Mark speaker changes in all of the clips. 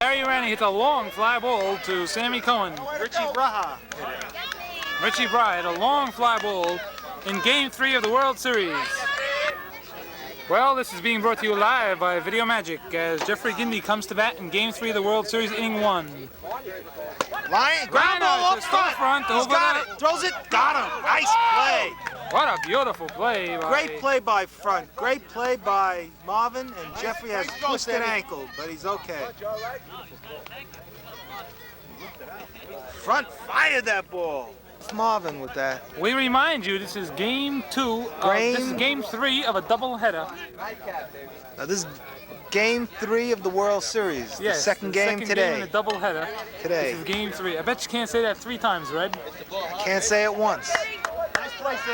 Speaker 1: Gary Ranney hits a long fly ball to Sammy Cohen.
Speaker 2: Richie Braha.
Speaker 1: Richie Braha hit a long fly ball in Game 3 of the World Series. Well, this is being brought to you live by Video Magic as Jeffrey Gindy comes to bat in Game 3 of the World Series, inning 1.
Speaker 2: Line, ground ball up front. He's got it. Throws it. Got him. Nice play.
Speaker 1: What a beautiful play.
Speaker 2: Great play by Front. Great play by Marvin, and Jeffrey has twisted ankle, but he's okay. Front fired that ball. Marvin with that.
Speaker 1: We remind you, this is Game 2. This is Game 3 of a doubleheader.
Speaker 2: Now this is Game 3 of the World Series.
Speaker 1: Yes,
Speaker 2: the second game today.
Speaker 1: Game in a doubleheader.
Speaker 2: Today.
Speaker 1: This is Game 3. I bet you can't say that 3 times, Red.
Speaker 2: I can't say it once.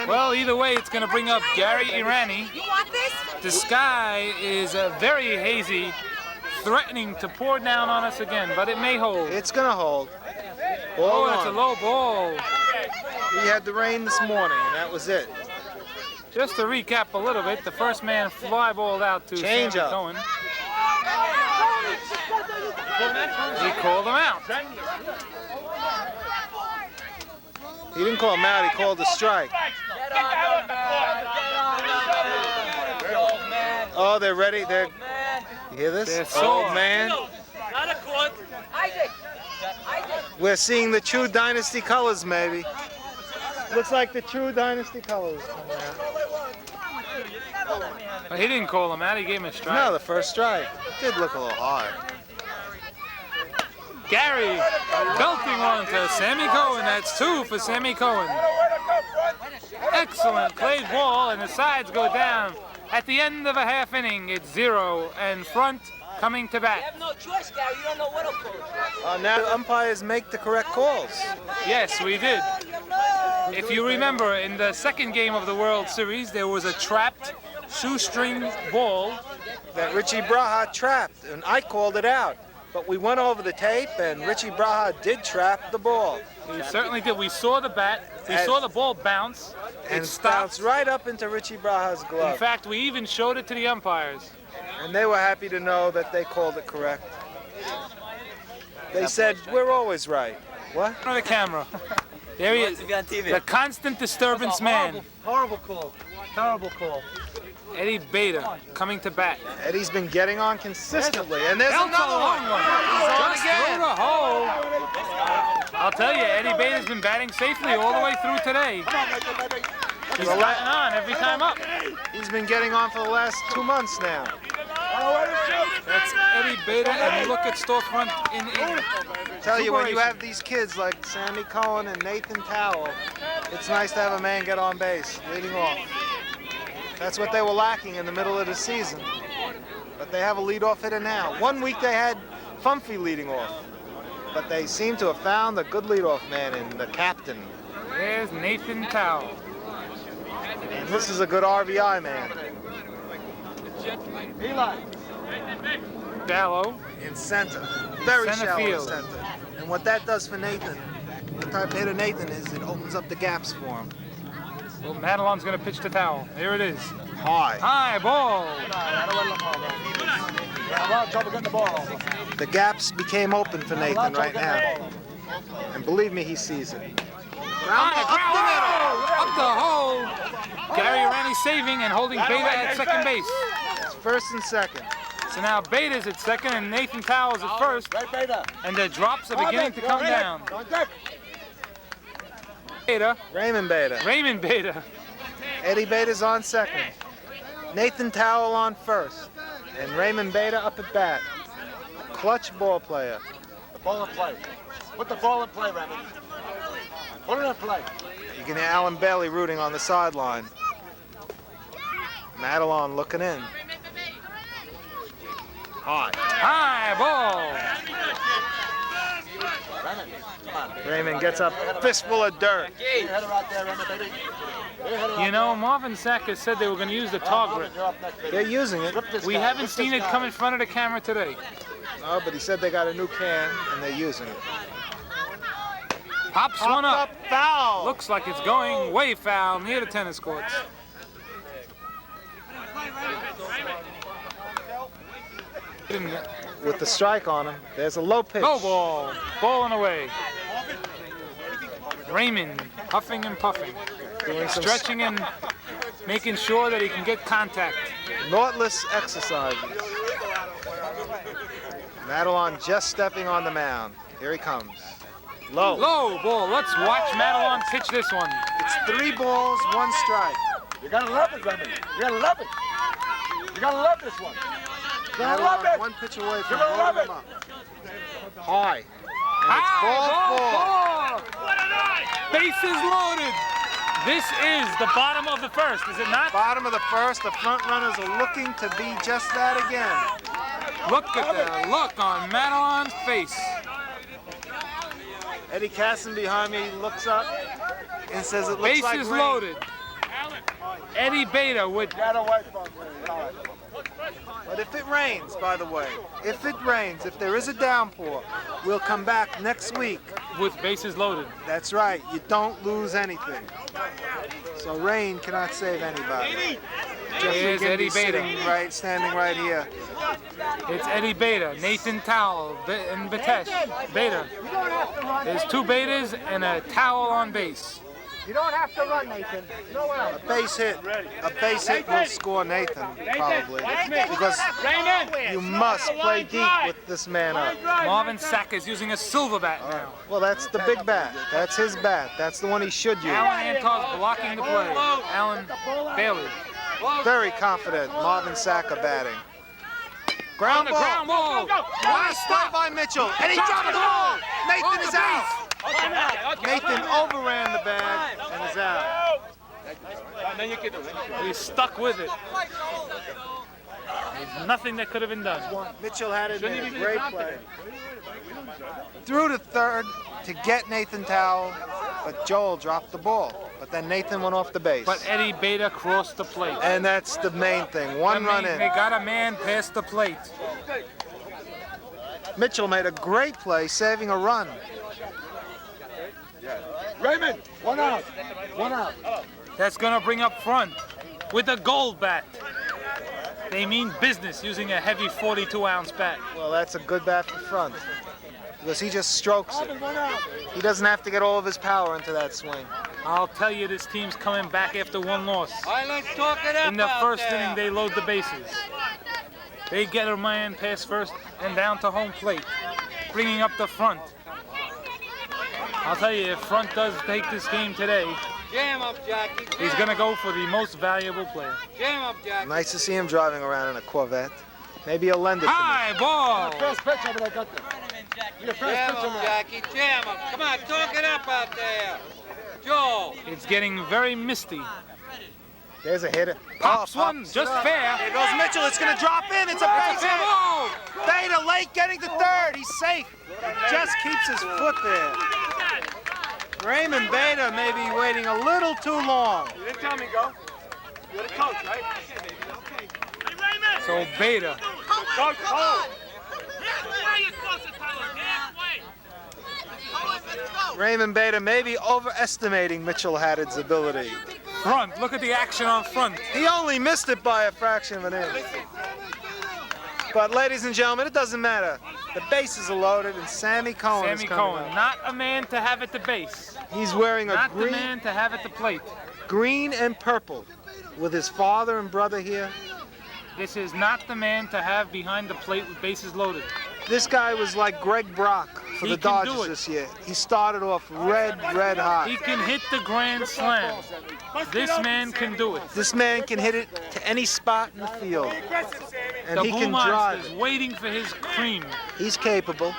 Speaker 1: Well, either way, it's going to bring up Gary Ranney.
Speaker 3: You want this?
Speaker 1: The sky is very hazy, threatening to pour down on us again, but it may hold.
Speaker 2: It's going to hold.
Speaker 1: Oh, that's a low ball.
Speaker 2: We had the rain this morning, and that was it.
Speaker 1: Just to recap a little bit, the first man fly balled out to Sammy Cohen. He called him out.
Speaker 2: He didn't call him out, he called a strike. Oh, they're ready. You hear this?
Speaker 1: Old
Speaker 2: man. We're seeing the true Dynasty colors, maybe. Looks like the true Dynasty colors coming out.
Speaker 1: He didn't call him out, he gave him a strike.
Speaker 2: No, the first strike. It did look a little hard.
Speaker 1: Gary belting one to Sammy Cohen. That's 2 for Sammy Cohen. Excellent played ball, and the sides go down. At the end of a half inning, it's 0, and Front coming to bat.
Speaker 3: You have no choice, Gary. You don't know what to call.
Speaker 2: Now the umpires make the correct calls.
Speaker 1: Yes, we did. If you remember, in the second game of the World Series, there was a trapped shoestring ball
Speaker 2: That Richie Braha trapped, and I called it out. But we went over the tape, and Richie Braha did trap the ball.
Speaker 1: He certainly did. We saw the bat. We saw the ball bounce.
Speaker 2: And
Speaker 1: it stopped
Speaker 2: bounced right up into Richie Braha's glove.
Speaker 1: In fact, we even showed it to the umpires.
Speaker 2: And they were happy to know that they called it correct. They said, we're always right. What?
Speaker 1: On the camera. There he is. The constant disturbance man.
Speaker 4: Horrible call. Terrible call.
Speaker 1: Eddie Beta coming to bat.
Speaker 2: Eddie's been getting on consistently, and there's
Speaker 1: Belts
Speaker 2: another
Speaker 1: a long one.
Speaker 2: He's on
Speaker 1: Just
Speaker 2: again.
Speaker 1: through the hole. I'll tell you, Eddie Beta's been batting safely all the way through today. He's batting on every time up.
Speaker 2: He's been getting on for the last 2 months now.
Speaker 1: That's Eddie Beta, and you look at storefront in
Speaker 2: Tell you, when you have these kids like Sammy Cohen and Nathan Towell, it's nice to have a man get on base, leading off. That's what they were lacking in the middle of the season. But they have a leadoff hitter now. 1 week they had Funfy leading off. But they seem to have found a good leadoff man in the captain.
Speaker 1: There's Nathan Towell.
Speaker 2: And this is a good RBI man.
Speaker 4: Eli.
Speaker 1: Shallow.
Speaker 2: In center. Very
Speaker 1: Center
Speaker 2: shallow
Speaker 1: field.
Speaker 2: center. And what that does for Nathan, the type of hitter Nathan is, it opens up the gaps for him.
Speaker 1: Well, Madelon's going to pitch to Towell. Here it is.
Speaker 2: High.
Speaker 1: High ball.
Speaker 2: The gaps became open for Nathan right now. And believe me, he sees it. Ground ball up the middle.
Speaker 1: Up the hole. Gary Ranney saving and holding Beta at second base.
Speaker 2: It's first and second.
Speaker 1: So now Beta's at second and Nathan Towell's at first. And the drops are beginning to come down. Beta.
Speaker 2: Raymond
Speaker 1: Beta.
Speaker 2: Eddie Beta's on second. Nathan Towell on first. And Raymond Beta up at bat. Clutch ball player.
Speaker 4: The ball in play. Put the ball in play, Raymond. Put it in play.
Speaker 2: You can hear Alan Bailey rooting on the sideline. Madelon looking in.
Speaker 1: High ball.
Speaker 2: Raymond gets a fistful of dirt.
Speaker 1: You know, Marvin Sackers said they were going to use the tar grip.
Speaker 2: They're using it.
Speaker 1: We haven't seen it come in front of the camera today.
Speaker 2: Oh, but he said they got a new can and they're using it.
Speaker 1: Pops one up.
Speaker 2: Foul.
Speaker 1: Looks like it's going way foul near the tennis courts.
Speaker 2: with the strike on him. There's a low pitch.
Speaker 1: Low ball. Ball and away. Raymond huffing and puffing.
Speaker 2: Doing some
Speaker 1: Stretching and making sure that he can get contact.
Speaker 2: naughtless exercises. Madelon just stepping on the mound. Here he comes. Low.
Speaker 1: Low ball. Let's watch Madelon pitch this one.
Speaker 2: It's 3 balls, 1 strike.
Speaker 4: You gotta love it, Raymond. You gotta love it. You gotta love this one. You gotta love
Speaker 2: Madelon
Speaker 4: it.
Speaker 2: 1 pitch away from
Speaker 4: You're gonna love
Speaker 2: holding him up. High. And it's
Speaker 1: High
Speaker 2: ball 4.
Speaker 1: ball. Bases loaded. This is the bottom of the first, is it not?
Speaker 2: Bottom of the first, the front runners are looking to be just that again.
Speaker 1: Look at the look on Madelon's face.
Speaker 2: Eddie Casson behind me looks up and says it looks like
Speaker 1: Bases
Speaker 2: rain.
Speaker 1: loaded. Eddie Beta would.
Speaker 4: Got away from me.
Speaker 2: But if it rains, by the way, if it rains, if there is a downpour, we'll come back next week.
Speaker 1: With bases loaded.
Speaker 2: That's right, you don't lose anything. So rain cannot save anybody.
Speaker 1: Here's Eddie Beta.
Speaker 2: Standing right here.
Speaker 1: It's Eddie Beta, Nathan Towel, and Batesh. Beta. There's 2 Betas and a Towel on base.
Speaker 4: You don't have to run, Nathan. No out.
Speaker 2: A base hit will score Nathan, probably, because you must play deep with this man up.
Speaker 1: Marvin Sack is using a silver bat now.
Speaker 2: Well, that's the big bat. That's his bat. That's the one he should use.
Speaker 1: Alan Antar's blocking the play. Alan Bailey.
Speaker 2: Very confident. Marvin Saka batting.
Speaker 1: On
Speaker 2: Ground
Speaker 1: the
Speaker 2: ball.
Speaker 1: ground ball.
Speaker 2: Nice stop by Mitchell. And he dropped the ball. Nathan is out. Nathan overran the bag and is out.
Speaker 1: He's stuck with it. There's nothing that could have been done.
Speaker 2: Mitchell had it in a great play. Threw to third to get Nathan Towell, but Joel dropped the ball. But then Nathan went off the base.
Speaker 1: But Eddie Beta crossed the plate.
Speaker 2: And that's the main thing. One run in.
Speaker 1: They got a man past the plate.
Speaker 2: Mitchell made a great play, saving a run.
Speaker 4: Raymond, 1 out. 1 out.
Speaker 1: That's gonna bring up front with a gold bat. They mean business using a heavy 42-ounce bat.
Speaker 2: Well, that's a good bat for front. Because he just strokes it. He doesn't have to get all of his power into that swing.
Speaker 1: I'll tell you, this team's coming back after 1 loss.
Speaker 3: Let's talk it up
Speaker 1: In the
Speaker 3: out
Speaker 1: first
Speaker 3: there.
Speaker 1: inning, they load the bases. They get a man past first and down to home plate, bringing up the front. I'll tell you, if front does take this game today,
Speaker 3: Jam up, Jackie.
Speaker 1: he's going to go for the most valuable player.
Speaker 3: Jam up, Jackie.
Speaker 2: Nice to see him driving around in a Corvette. Maybe he'll lend it to me.
Speaker 1: High ball!
Speaker 4: First pitch over there, got there. Your first
Speaker 3: Jam
Speaker 4: pitch over
Speaker 3: up,
Speaker 4: there.
Speaker 3: Jackie. Jam up. Come on, talk it up out there. Joe.
Speaker 1: It's getting very misty.
Speaker 2: There's a hitter.
Speaker 1: Pops one, just fair.
Speaker 2: Here goes Mitchell. It's going to drop in. It's a base
Speaker 1: Fair
Speaker 2: hit.
Speaker 1: ball!
Speaker 2: Beta late getting to third. He's safe. Just keeps his foot there. Raymond Beta may be waiting a little too long.
Speaker 4: You didn't tell me, go. You're the coach, right?
Speaker 1: So Beta.
Speaker 4: Coach, hold.
Speaker 2: Raymond Beta may be overestimating Mitchell Haddad's ability.
Speaker 1: Front, look at the action on front.
Speaker 2: He only missed it by a fraction of an inch. But ladies and gentlemen, it doesn't matter. The bases are loaded and Sammy Cohen is
Speaker 1: Sammy
Speaker 2: coming
Speaker 1: Cohen,
Speaker 2: up.
Speaker 1: not a man to have at the base.
Speaker 2: He's wearing a
Speaker 1: Not the
Speaker 2: green,
Speaker 1: man to have at the plate.
Speaker 2: green and purple with his father and brother here.
Speaker 1: This is not the man to have behind the plate with bases loaded.
Speaker 2: This guy was like Greg Brock for
Speaker 1: He
Speaker 2: the
Speaker 1: can do
Speaker 2: Dodgers
Speaker 1: it.
Speaker 2: this year. He started off red hot.
Speaker 1: He can hit the grand slam. This man can do it.
Speaker 2: This man can hit it to any spot in the field. And
Speaker 1: The
Speaker 2: he
Speaker 1: Blue
Speaker 2: can drive
Speaker 1: Monster's
Speaker 2: it.
Speaker 1: waiting for his cream.
Speaker 2: He's capable.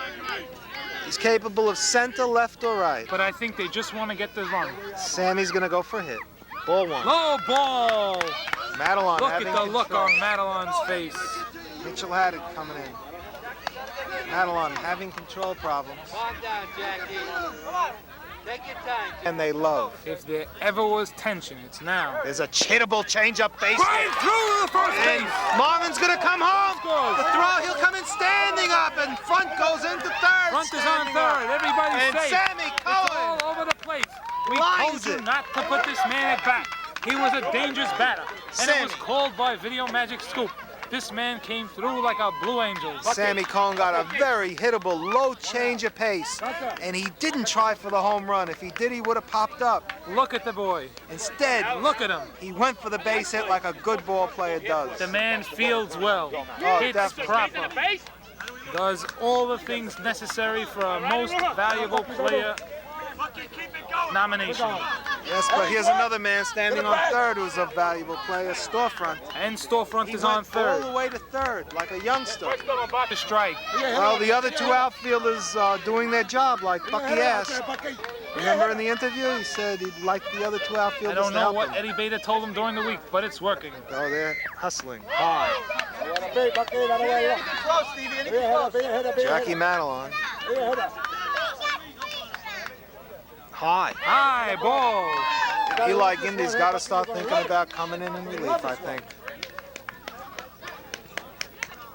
Speaker 2: He's capable of center, left, or right.
Speaker 1: But I think they just want to get the run.
Speaker 2: Sammy's gonna go for a hit. Ball 1.
Speaker 1: Low ball!
Speaker 2: Madelon
Speaker 1: Look at
Speaker 2: having
Speaker 1: the look
Speaker 2: control.
Speaker 1: on Madelon's face.
Speaker 2: Mitchell had it coming in. Madelon having control problems.
Speaker 3: Calm down, Jackie. Take your time.
Speaker 2: And they love.
Speaker 1: If there ever was tension, it's now.
Speaker 2: There's a hittable changeup base
Speaker 1: Right
Speaker 2: hit.
Speaker 1: through the first
Speaker 2: And
Speaker 1: base!
Speaker 2: Marvin's gonna come home.
Speaker 1: Scores.
Speaker 2: The throw, he'll come in standing up, and front goes into third.
Speaker 1: Front is on
Speaker 2: standing up.
Speaker 1: third. Everybody's
Speaker 2: And
Speaker 1: safe.
Speaker 2: Sammy
Speaker 1: It's
Speaker 2: Cohen.
Speaker 1: all over the place. We
Speaker 2: Lines
Speaker 1: told you
Speaker 2: it.
Speaker 1: not to put this man at bat. He was a dangerous batter. And it
Speaker 2: Sammy.
Speaker 1: was called by Video Magic Scoop. This man came through like a Blue Angel.
Speaker 2: Sammy Cohn got a very hittable low change of pace, and he didn't try for the home run. If he did, he would have popped up.
Speaker 1: Look at the boy.
Speaker 2: Instead,
Speaker 1: Look at him.
Speaker 2: he went for the base hit like a good ball player does.
Speaker 1: The man fields well. Hits
Speaker 2: definitely.
Speaker 1: proper. Does all the things necessary for a most valuable player nomination.
Speaker 2: Yes, but here's another man standing on third who's a valuable player, Storefront.
Speaker 1: And Storefront
Speaker 2: He
Speaker 1: is on
Speaker 2: went
Speaker 1: third.
Speaker 2: all the way to third, like a youngster.
Speaker 1: To strike.
Speaker 2: Well, the other two outfielders doing their job, like Bucky asked. Remember in the interview, he said he'd like the other two outfielders
Speaker 1: I don't
Speaker 2: to
Speaker 1: know
Speaker 2: help
Speaker 1: what
Speaker 2: him.
Speaker 1: Eddie Beta told him during the week, but it's working.
Speaker 2: Oh, they're hustling hard. Jackie Madelon. High.
Speaker 1: High ball.
Speaker 2: Eli Gindy's got to start thinking about coming in relief, I think.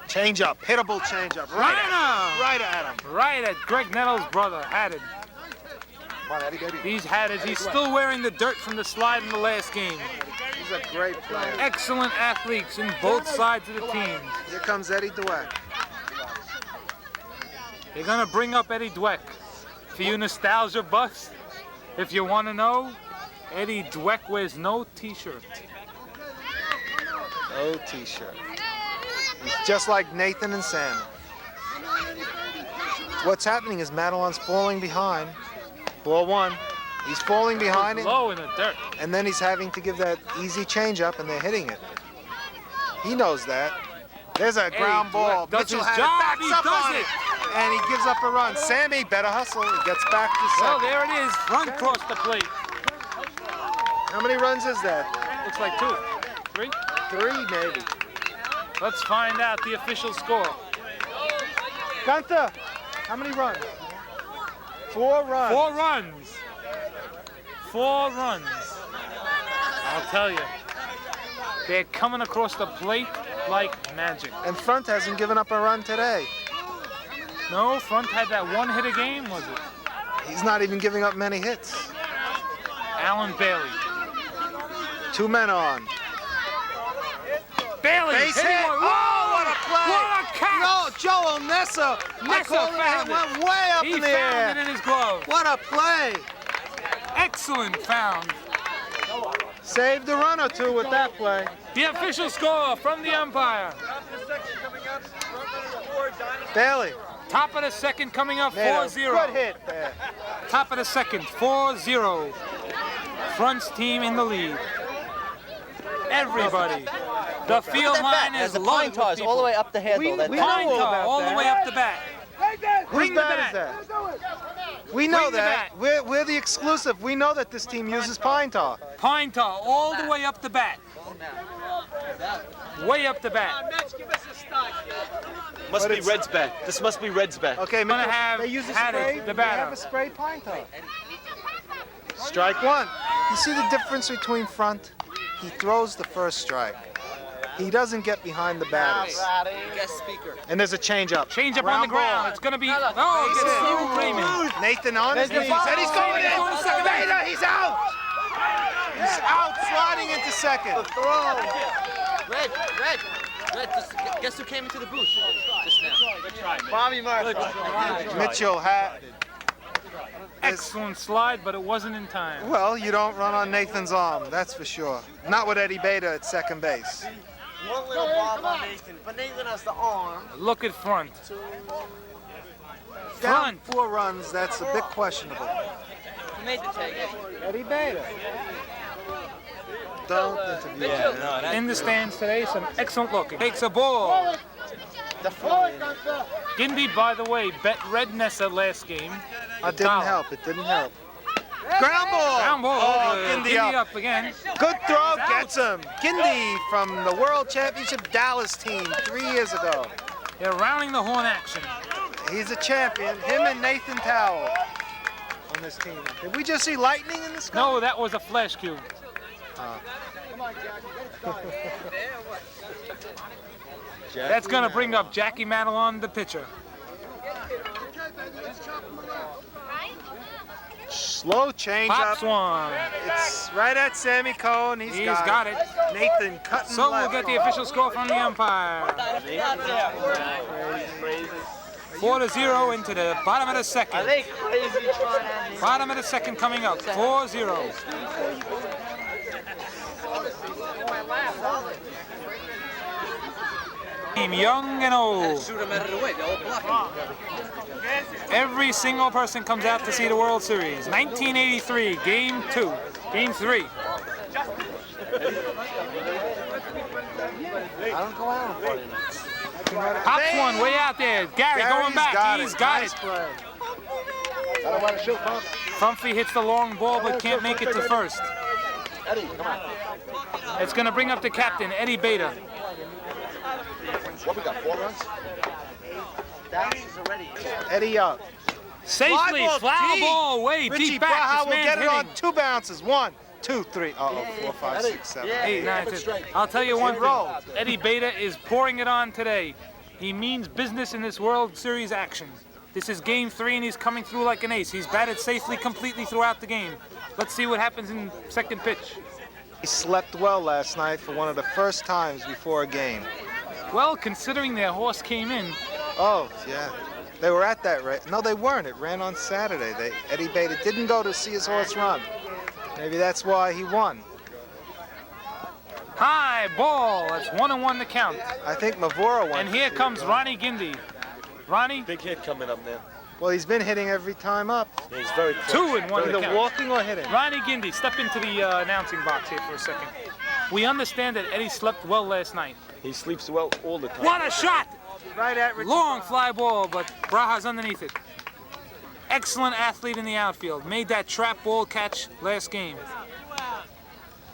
Speaker 2: Change up, hittable change up. Right at him.
Speaker 1: Right at Greg Nettles' brother, Haddad.
Speaker 2: Come on, Eddie, baby.
Speaker 1: These Haddad, he's still wearing the dirt from the slide in the last game.
Speaker 2: He's a great player.
Speaker 1: Excellent athletes in both sides of the teams.
Speaker 2: Here comes Eddie Dweck.
Speaker 1: They're gonna bring up Eddie Dweck. For you nostalgia buffs, if you want to know, Eddie Dweck wears no t-shirt.
Speaker 2: No t-shirt. He's just like Nathan and Sam. What's happening is Madelon's falling behind. Ball one. He's falling behind it,
Speaker 1: Low in the dirt.
Speaker 2: and then he's having to give that easy change-up, and they're hitting it. He knows that. There's a ground ball.
Speaker 1: does
Speaker 2: Mitchell
Speaker 1: his
Speaker 2: had
Speaker 1: job.
Speaker 2: it, backs
Speaker 1: He
Speaker 2: up
Speaker 1: does
Speaker 2: on
Speaker 1: it.
Speaker 2: it, and he gives up a run. Sammy better hustle. He gets back to
Speaker 1: Well,
Speaker 2: second.
Speaker 1: there it is, front across the plate.
Speaker 2: How many runs is that?
Speaker 1: Looks like 2, 3.
Speaker 2: 3, maybe.
Speaker 1: Let's find out the official score.
Speaker 2: Gunther, how many runs? 4 runs.
Speaker 1: 4 runs. 4 runs. I'll tell you, they're coming across the plate like magic.
Speaker 2: And Front hasn't given up a run today.
Speaker 1: No, Front had that 1 hit a game, was it?
Speaker 2: He's not even giving up many hits.
Speaker 1: Alan Bailey.
Speaker 2: 2 men on.
Speaker 1: Bailey!
Speaker 2: Base
Speaker 1: hitting
Speaker 2: hit.
Speaker 1: one.
Speaker 2: Oh, what a play!
Speaker 1: What a catch!
Speaker 2: No, Joel Nessa.
Speaker 1: Nessa found it.
Speaker 2: Went way up
Speaker 1: He
Speaker 2: in the
Speaker 1: found
Speaker 2: air.
Speaker 1: it in his glove.
Speaker 2: What a play!
Speaker 1: Excellent found.
Speaker 2: Saved a run or 2 with that play.
Speaker 1: The official score from the umpire.
Speaker 2: Bailey.
Speaker 1: Top of the second coming up,
Speaker 2: Made a
Speaker 1: 4-0.
Speaker 2: good hit there.
Speaker 1: Top of the second, 4-0. Front's team in the lead. Everybody. The field line is
Speaker 5: the
Speaker 1: loaded
Speaker 5: pine
Speaker 1: with
Speaker 5: tar is all the
Speaker 1: people.
Speaker 5: way up the handle.
Speaker 2: We
Speaker 5: That-
Speaker 2: know
Speaker 1: Pine
Speaker 2: all
Speaker 1: tar
Speaker 2: about
Speaker 1: all
Speaker 2: that.
Speaker 1: the way up the bat.
Speaker 2: Whose
Speaker 1: Bring the
Speaker 2: bat is
Speaker 1: bat.
Speaker 2: that? We know
Speaker 1: Bring the
Speaker 2: that.
Speaker 1: bat.
Speaker 2: We're the exclusive. We know that this team uses pine tar.
Speaker 1: Pine tar all the way up the bat. Way up the bat.
Speaker 6: Must
Speaker 2: But
Speaker 6: be
Speaker 2: it's-
Speaker 6: Red's bat. This must be Red's bat.
Speaker 2: Okay,
Speaker 1: Gonna
Speaker 2: Mitchell,
Speaker 1: have
Speaker 2: they use a
Speaker 1: Haddad,
Speaker 2: spray.
Speaker 1: the
Speaker 2: They
Speaker 1: batter.
Speaker 2: have a spray pine tar. Strike 1. You see the difference between Front? He throws the first strike. He doesn't get behind the batters.
Speaker 5: Guest speaker.
Speaker 2: And there's a change up.
Speaker 1: Change up on the ground. It's going to be. Oh, it gets through Freeman.
Speaker 2: Nathan on his knees, and he's going in.
Speaker 1: Going to second base.
Speaker 2: Beta, he's out. He's out, sliding into second.
Speaker 5: Red. Guess who came into the booth just now?
Speaker 6: Bobby Martha.
Speaker 2: Mitchell had.
Speaker 1: Excellent slide, but it wasn't in time.
Speaker 2: Well, you don't run on Nathan's arm, that's for sure. Not with Eddie Beta at second base.
Speaker 3: One little bob on Nathan, but Nathan has the arm.
Speaker 1: Look at Front.
Speaker 2: Down
Speaker 1: Front.
Speaker 2: 4 runs, that's a bit questionable.
Speaker 5: Who made the tag?
Speaker 2: Eddie Beta. Don't interview him.
Speaker 1: In the stands today, some excellent looking. Takes a ball. Gindy, by the way, bet Red Nessa last game.
Speaker 2: It didn't help, it didn't help. Ground ball!
Speaker 1: Ground ball.
Speaker 2: Oh,
Speaker 1: Gindy
Speaker 2: Gindy up.
Speaker 1: up again.
Speaker 2: Good throw, gets him. Gindy from the World Championship Dallas team 3 years ago.
Speaker 1: They're rounding the horn action.
Speaker 2: He's a champion, him and Nathan Towell on this team. Did we just see lightning in the sky?
Speaker 1: No, that was a flash cue. That's going to bring up Jackie Madelon, the pitcher.
Speaker 2: Slow change
Speaker 1: Pops
Speaker 2: up.
Speaker 1: one.
Speaker 2: It's right at Sammy Cohen. He's
Speaker 1: got it.
Speaker 2: Nathan cutting
Speaker 1: So
Speaker 2: left.
Speaker 1: we'll get the official score from the umpire. 4-0 into the bottom of the second. Bottom of the second coming up. 4-0. Team young and old.
Speaker 3: Shoot them out of the way. They're all blocking.
Speaker 1: Every single person comes out to see the World Series. 1983, Game 2. Game 3.
Speaker 4: I don't go out on Friday nights.
Speaker 1: Pops one way out there. Gary going back. He's got it.
Speaker 2: Play.
Speaker 4: I don't want to shoot, Pump.
Speaker 1: Humphrey hits the long ball but can't make it to first.
Speaker 4: Eddie, come on.
Speaker 1: It's going to bring up the captain, Eddie Beta.
Speaker 4: What we got, 4 runs?
Speaker 2: Eddie up.
Speaker 1: Safely, fly ball way
Speaker 2: Richie
Speaker 1: deep back.
Speaker 2: Braha
Speaker 1: This
Speaker 2: will
Speaker 1: man's
Speaker 2: get it on
Speaker 1: hitting.
Speaker 2: 2 bounces. 1, 2, 3. Uh-oh, 4, 5, 6, 7.
Speaker 1: 8, 9, 10. I'll tell you one thing. Eddie Beta is pouring it on today. He means business in this World Series action. This is Game 3 and he's coming through like an ace. He's batted safely completely throughout the game. Let's see what happens in second pitch.
Speaker 2: He slept well last night for one of the first times before a game.
Speaker 1: Well, considering their horse came in,
Speaker 2: Oh, yeah. They were at that race. No, they weren't. It ran on Saturday. Eddie Beta didn't go to see his horse run. Maybe that's why he won.
Speaker 1: high ball. That's 1-1 to count.
Speaker 2: I think Mavura won.
Speaker 1: And here comes Ronnie Gindy. Ronnie,
Speaker 6: Big hit coming up now.
Speaker 2: Well, he's been hitting every time up.
Speaker 6: Yeah, he's very close.
Speaker 1: 2-1 to
Speaker 2: Either
Speaker 1: count.
Speaker 2: walking or hitting.
Speaker 1: Ronnie Gindy, step into the announcing box here for a second. We understand that Eddie slept well last night.
Speaker 6: He sleeps well all the time.
Speaker 1: What a shot!
Speaker 2: Right at Richie.
Speaker 1: Long fly ball, but Braha's underneath it. Excellent athlete in the outfield. Made that trap ball catch last game.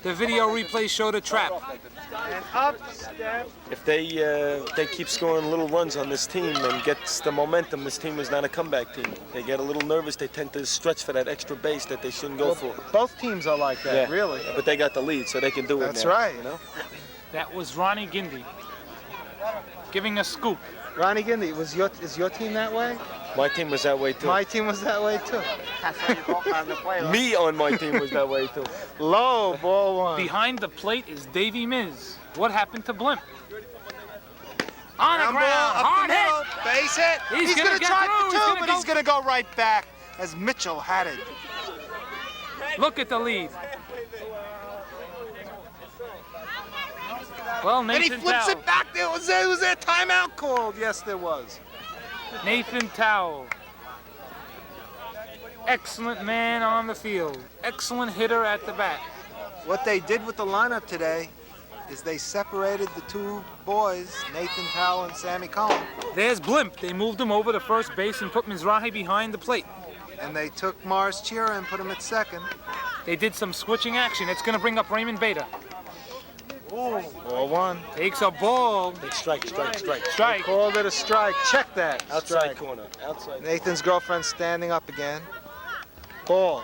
Speaker 1: The video replay showed a trap.
Speaker 2: And up, step.
Speaker 6: If they keep scoring little runs on this team and gets the momentum, this team is not a comeback team. They get a little nervous. They tend to stretch for that extra base that they shouldn't go for.
Speaker 2: Both teams are like that,
Speaker 6: Yeah.
Speaker 2: really.
Speaker 6: But they got the lead, so they can do it
Speaker 2: That's
Speaker 6: now,
Speaker 2: right.
Speaker 6: You know?
Speaker 1: That was Ronnie Gindy giving a scoop.
Speaker 2: Ronnie Gindy, is your team that way?
Speaker 6: My team was that way too.
Speaker 2: My team was that way too.
Speaker 6: Me on my team was that way too.
Speaker 2: Low, ball 1.
Speaker 1: Behind the plate is Davey Miz. What happened to Blimp? On the
Speaker 2: Ground ball,
Speaker 1: ground,
Speaker 2: up
Speaker 1: hard
Speaker 2: the
Speaker 1: hit.
Speaker 2: middle, base hit.
Speaker 1: He's gonna
Speaker 2: gonna
Speaker 1: get
Speaker 2: try
Speaker 1: through.
Speaker 2: for
Speaker 1: He's
Speaker 2: 2,
Speaker 1: gonna
Speaker 2: but
Speaker 1: go-
Speaker 2: he's gonna go right back as Mitchell had it.
Speaker 1: Look at the lead. Well,
Speaker 2: And he
Speaker 1: Nathan
Speaker 2: flips
Speaker 1: Towle.
Speaker 2: it back. Was there a timeout called? Yes, there was.
Speaker 1: Nathan Towle. Excellent man on the field. Excellent hitter at the bat.
Speaker 2: What they did with the lineup today is they separated the 2 boys, Nathan Towle and Sammy Cohen,
Speaker 1: There's Blimp. They moved him over to first base and put Mizrahi behind the plate.
Speaker 2: and they took Morris Chira and put him at second.
Speaker 1: They did some switching action. It's going to bring up Raymond Beta.
Speaker 2: Ball 1.
Speaker 1: Takes a ball.
Speaker 6: Big strike.
Speaker 1: Strike.
Speaker 2: Called it a strike. Check that.
Speaker 6: Outside
Speaker 2: Strike.
Speaker 6: corner. Outside.
Speaker 2: Nathan's girlfriend standing up again. Ball.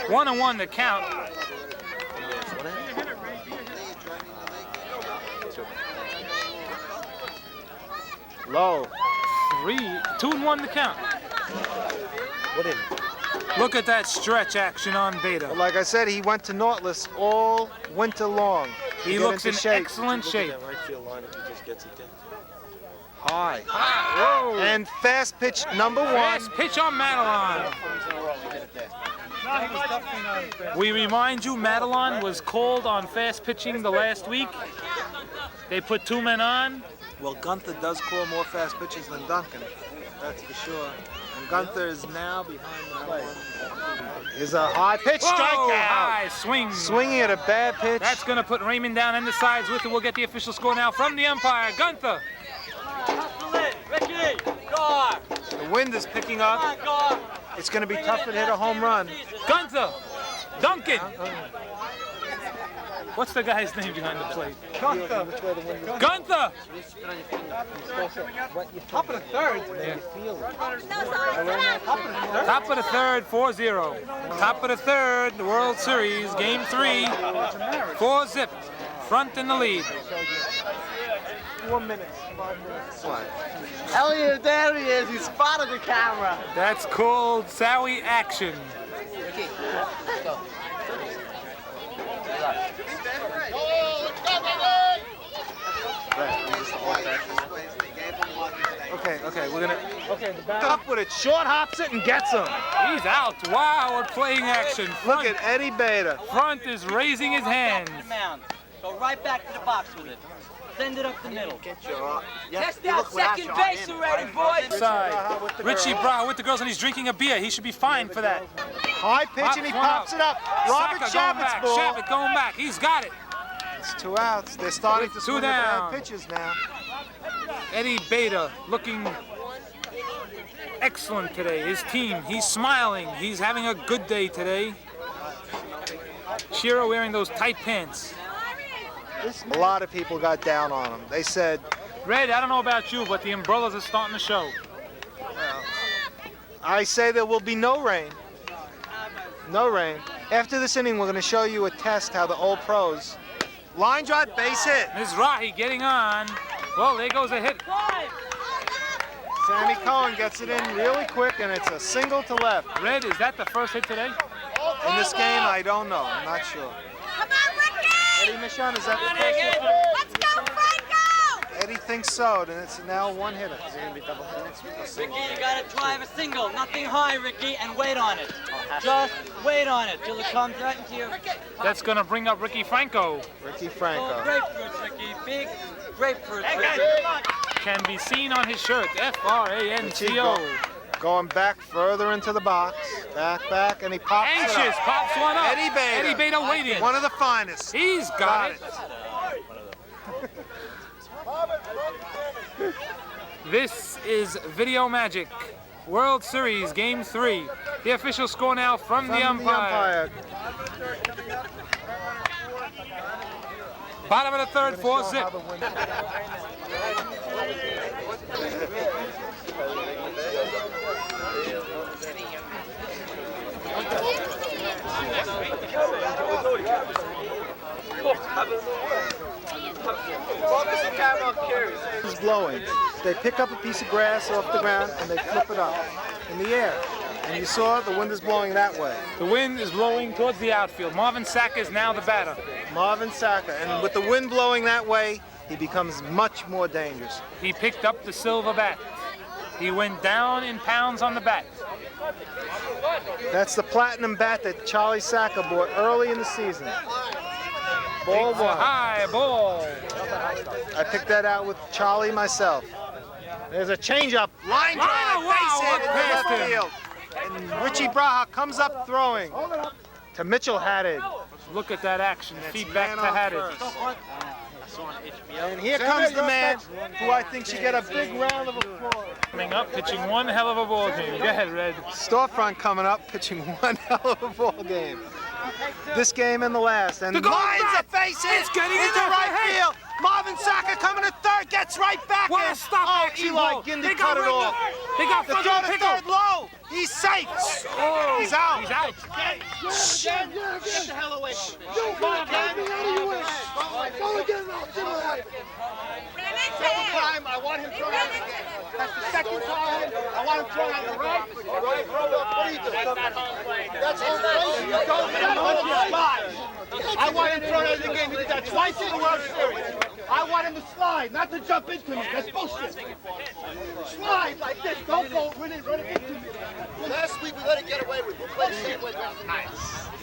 Speaker 1: 1-1 to count.
Speaker 2: Low.
Speaker 1: 2-1 to count.
Speaker 6: What in?
Speaker 1: Look at that stretch action on Beta.
Speaker 2: But like I said, he went to Nautilus all winter long. to
Speaker 1: He
Speaker 2: get
Speaker 1: looks in
Speaker 2: into shape.
Speaker 1: excellent
Speaker 6: Look
Speaker 1: shape.
Speaker 6: at that right field line if he just gets it there.
Speaker 2: High.
Speaker 1: Whoa.
Speaker 2: And fast pitch number 1.
Speaker 1: Fast pitch on Madelon. We remind you, Madelon was called on fast pitching the last week. They put 2 men on.
Speaker 2: Well, Gunther does call more fast pitches than Duncan. That's for sure. And Gunther is now behind the plate. Here's a high pitch,
Speaker 1: Whoa,
Speaker 2: strikeout.
Speaker 1: high swing.
Speaker 2: Swinging at a bad pitch.
Speaker 1: That's going to put Raymond down in the sides with it. We'll get the official score now from the umpire. Gunther.
Speaker 2: The wind is picking up. It's going to be tough to hit a home run.
Speaker 1: Gunther. Duncan. What's the guy's name behind the plate?
Speaker 2: Gunther.
Speaker 1: Gunther.
Speaker 2: Top of the third.
Speaker 1: Top of the third, 4-0. Top of the third, the World Series, Game 3, 4-zip. Front in the lead.
Speaker 2: 4 minutes, 5 minutes.
Speaker 5: Elliot, there he is. He spotted the camera.
Speaker 1: That's called Sowie action.
Speaker 5: Ricky, let's go.
Speaker 2: Okay, we're gonna. Okay, the back up with it. Short hops it and gets him.
Speaker 1: He's out. Wow, we're playing action.
Speaker 2: Look at Eddie Beta.
Speaker 1: Front is raising his hands.
Speaker 7: Go right back to the box with it. Send it up the middle.
Speaker 5: Test
Speaker 7: out second base already, boys.
Speaker 1: Side. Richie Braha with the girls, and he's drinking a beer. He should be fine for that.
Speaker 2: High pitch, and he pops it up. Robert Shabbat's ball.
Speaker 1: Shabbat going back. He's got it.
Speaker 2: It's 2 outs. They're starting to swing at the pitches now.
Speaker 1: Eddie Beta looking excellent today. His team, he's smiling. He's having a good day today. Shiro wearing those tight pants.
Speaker 2: A lot of people got down on him. They said,
Speaker 1: Red, I don't know about you, but the umbrellas are starting to show.
Speaker 2: I say there will be no rain. No rain. After this inning, we're going to show you a test how the old pros. Line drive, base hit.
Speaker 1: Mizrahi getting on. Well, there goes a hit.
Speaker 2: Sammy Cohen gets it in really quick, and it's a single to left.
Speaker 1: Red, is that the first hit today?
Speaker 2: In this game, I don't know. I'm not sure.
Speaker 8: Come on, Ricky!
Speaker 2: Eddie Michon, is that the first hit today?
Speaker 8: Let's go, Franco!
Speaker 2: Eddie thinks so, and it's now 1 hitter.
Speaker 7: Ricky, you gotta drive a single. Nothing high, Ricky, and wait on it. Just wait on it till it comes right into your...
Speaker 1: That's going to bring up Ricky Franco.
Speaker 2: Ricky
Speaker 7: Oh,
Speaker 2: Franco.
Speaker 7: grapefruits, Ricky. Big grapefruits, Ricky.
Speaker 1: Can be seen on his shirt. F-R-A-N-C-O.
Speaker 2: Going back further into the box. Back, and he pops it
Speaker 1: Anxious,
Speaker 2: up.
Speaker 1: pops one up.
Speaker 2: Eddie Beta.
Speaker 1: Eddie Beta waiting.
Speaker 2: One of the finest.
Speaker 1: He's got it. This is Video Magic. World Series Game 3. The official score now from the umpire. Bottom of the third, 4-zip.
Speaker 2: It's blowing. They pick up a piece of grass off the ground and they flip it up in the air. And you saw the wind is blowing that way.
Speaker 1: The wind is blowing towards the outfield. Marvin Sack is now the batter.
Speaker 2: Marvin Saka, and with the wind blowing that way, he becomes much more dangerous.
Speaker 1: He picked up the silver bat. He went down in pounds on the bat.
Speaker 2: That's the platinum bat that Charlie Saka bought early in the season. Ball one.
Speaker 1: High ball.
Speaker 2: I picked that out with Charlie myself. There's a changeup. Line drive, base hit in
Speaker 1: past
Speaker 2: left
Speaker 1: him.
Speaker 2: field. And Richie Braha comes up throwing to Mitchell Haddad.
Speaker 1: Look at that action.
Speaker 2: That's
Speaker 1: Feet back to
Speaker 2: man on
Speaker 1: Haddad.
Speaker 2: first. And here comes the man who I think should get a big round of applause.
Speaker 1: Coming up, pitching one hell of a ball game. Go ahead, Red.
Speaker 2: Storefront coming up, pitching one hell of a ball game. This game and the last. And
Speaker 1: The goal
Speaker 2: lines
Speaker 1: back.
Speaker 2: a face hit
Speaker 1: It's getting
Speaker 2: into
Speaker 1: into
Speaker 2: right
Speaker 1: the
Speaker 2: field. Marvin Saka coming to third, gets right back
Speaker 1: What
Speaker 2: in.
Speaker 1: a stop
Speaker 2: Oh,
Speaker 1: action
Speaker 2: Eli
Speaker 1: ball.
Speaker 2: Gindy
Speaker 1: They
Speaker 2: cut
Speaker 1: got
Speaker 2: it off.
Speaker 1: They got
Speaker 2: The
Speaker 1: front
Speaker 2: throw
Speaker 1: row
Speaker 2: to
Speaker 1: pickle.
Speaker 2: third low. He's safe.
Speaker 1: Oh,
Speaker 2: He's out.
Speaker 1: He's out.
Speaker 5: Get the hell away from this.
Speaker 8: Second
Speaker 5: Time, I want him throwing out. That's the second time. I want him throwing out the right. All right, what do you do? That's home plate. You don't get a bunch of slides. I want him throwing out of the game. He did that twice in the World Series. I want him to slide, not to jump into me. That's bullshit. Slide like this. Don't go run into me. Last week we let it get away with. We played the same way last night.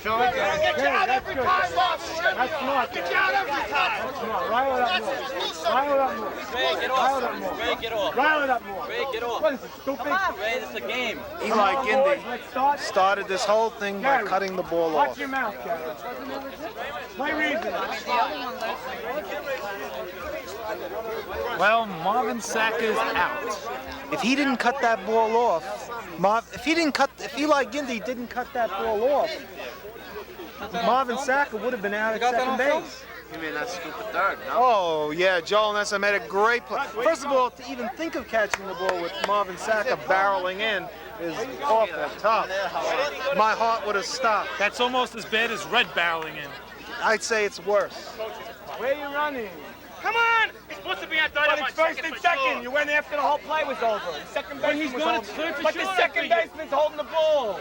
Speaker 5: Get you out every time, Bob.
Speaker 2: That's smart.
Speaker 5: Get you out every time.
Speaker 2: Rile it up more. Rile it up more.
Speaker 7: Ray, get off. Ray, get off.
Speaker 2: Rile it up more.
Speaker 7: Ray, get off.
Speaker 2: What is it, stupid?
Speaker 7: Come on, Ray, this is a game.
Speaker 2: Eli Gindy Let's start. started this whole thing by cutting the ball Watch off. your mouth, Gary. My reason.
Speaker 1: Well, Marvin Sack is out.
Speaker 2: If he didn't cut that ball off, if Eli Gindy didn't cut that ball off, Marvin Saka would have been out at second base.
Speaker 5: You mean that stupid third, no?
Speaker 2: Oh, yeah, Joel Nessa made a great play. First of all, to even think of catching the ball with Marvin Saka barreling in is awful tough. My heart would have stopped.
Speaker 1: That's almost as bad as Red barreling in.
Speaker 2: I'd say it's worse.
Speaker 4: Where are you running?
Speaker 5: Come on! It's
Speaker 3: supposed to be on
Speaker 4: But it's first and second. You went after the whole play was over. The second baseman was holding. But the second baseman's holding the ball.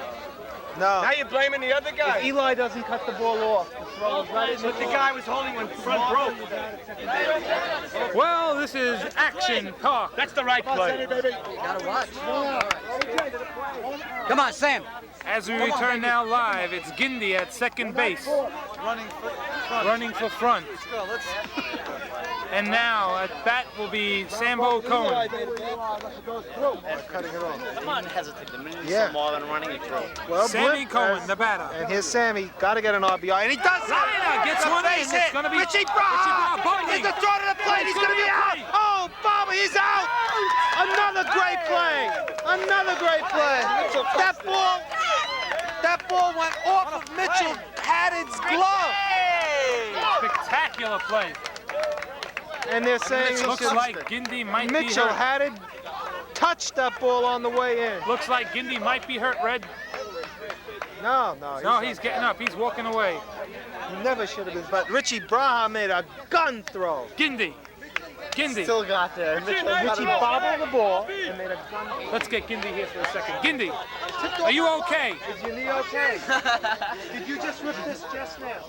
Speaker 2: No.
Speaker 4: Now you're blaming the other guy.
Speaker 2: If Eli doesn't cut the ball off, the throw is right in the
Speaker 4: But the guy was holding when front broke.
Speaker 1: Well, this is Action Park.
Speaker 3: That's the right play.
Speaker 7: Gotta watch. Come on, Sam.
Speaker 1: As we return now live, it's Gindy at second base. Running for front. And now at bat will be Sambo Cohen.
Speaker 2: Cutting it off.
Speaker 5: Come on, hesitate. The minute you
Speaker 2: Yeah.
Speaker 5: see more than running, you throw.
Speaker 2: Well,
Speaker 1: Sammy
Speaker 2: Blip
Speaker 1: Cohen,
Speaker 2: has-
Speaker 1: the batter.
Speaker 2: And here's Sammy. Got to get an RBI. And he does it.
Speaker 1: Liner gets one in.
Speaker 2: Base
Speaker 1: It's
Speaker 2: hit.
Speaker 1: going to be
Speaker 2: Richie Braha.
Speaker 1: bumping.
Speaker 2: It's a throw to the plate. He's going to be out. Oh, Bobby, he's out. Another great play. Another great play. That ball went off of Mitchell Haddad's glove.
Speaker 1: Spectacular play.
Speaker 2: And they're saying he
Speaker 1: Looks
Speaker 2: should-
Speaker 1: like Gindy might be
Speaker 2: Mitchell
Speaker 1: hurt.
Speaker 2: Haddad touched that ball on the way in.
Speaker 1: Looks like Gindy might be hurt, Red.
Speaker 2: No.
Speaker 1: No, he's getting up. He's walking away.
Speaker 2: He never should have been. But Richie Braha made a gun throw.
Speaker 1: Gindy.
Speaker 2: Still got there. Richie bobbled the ball and made a gun throw.
Speaker 1: Let's get Gindy here for a second. Gindy, are you okay?
Speaker 2: Is your knee okay? Did you just rip this just now?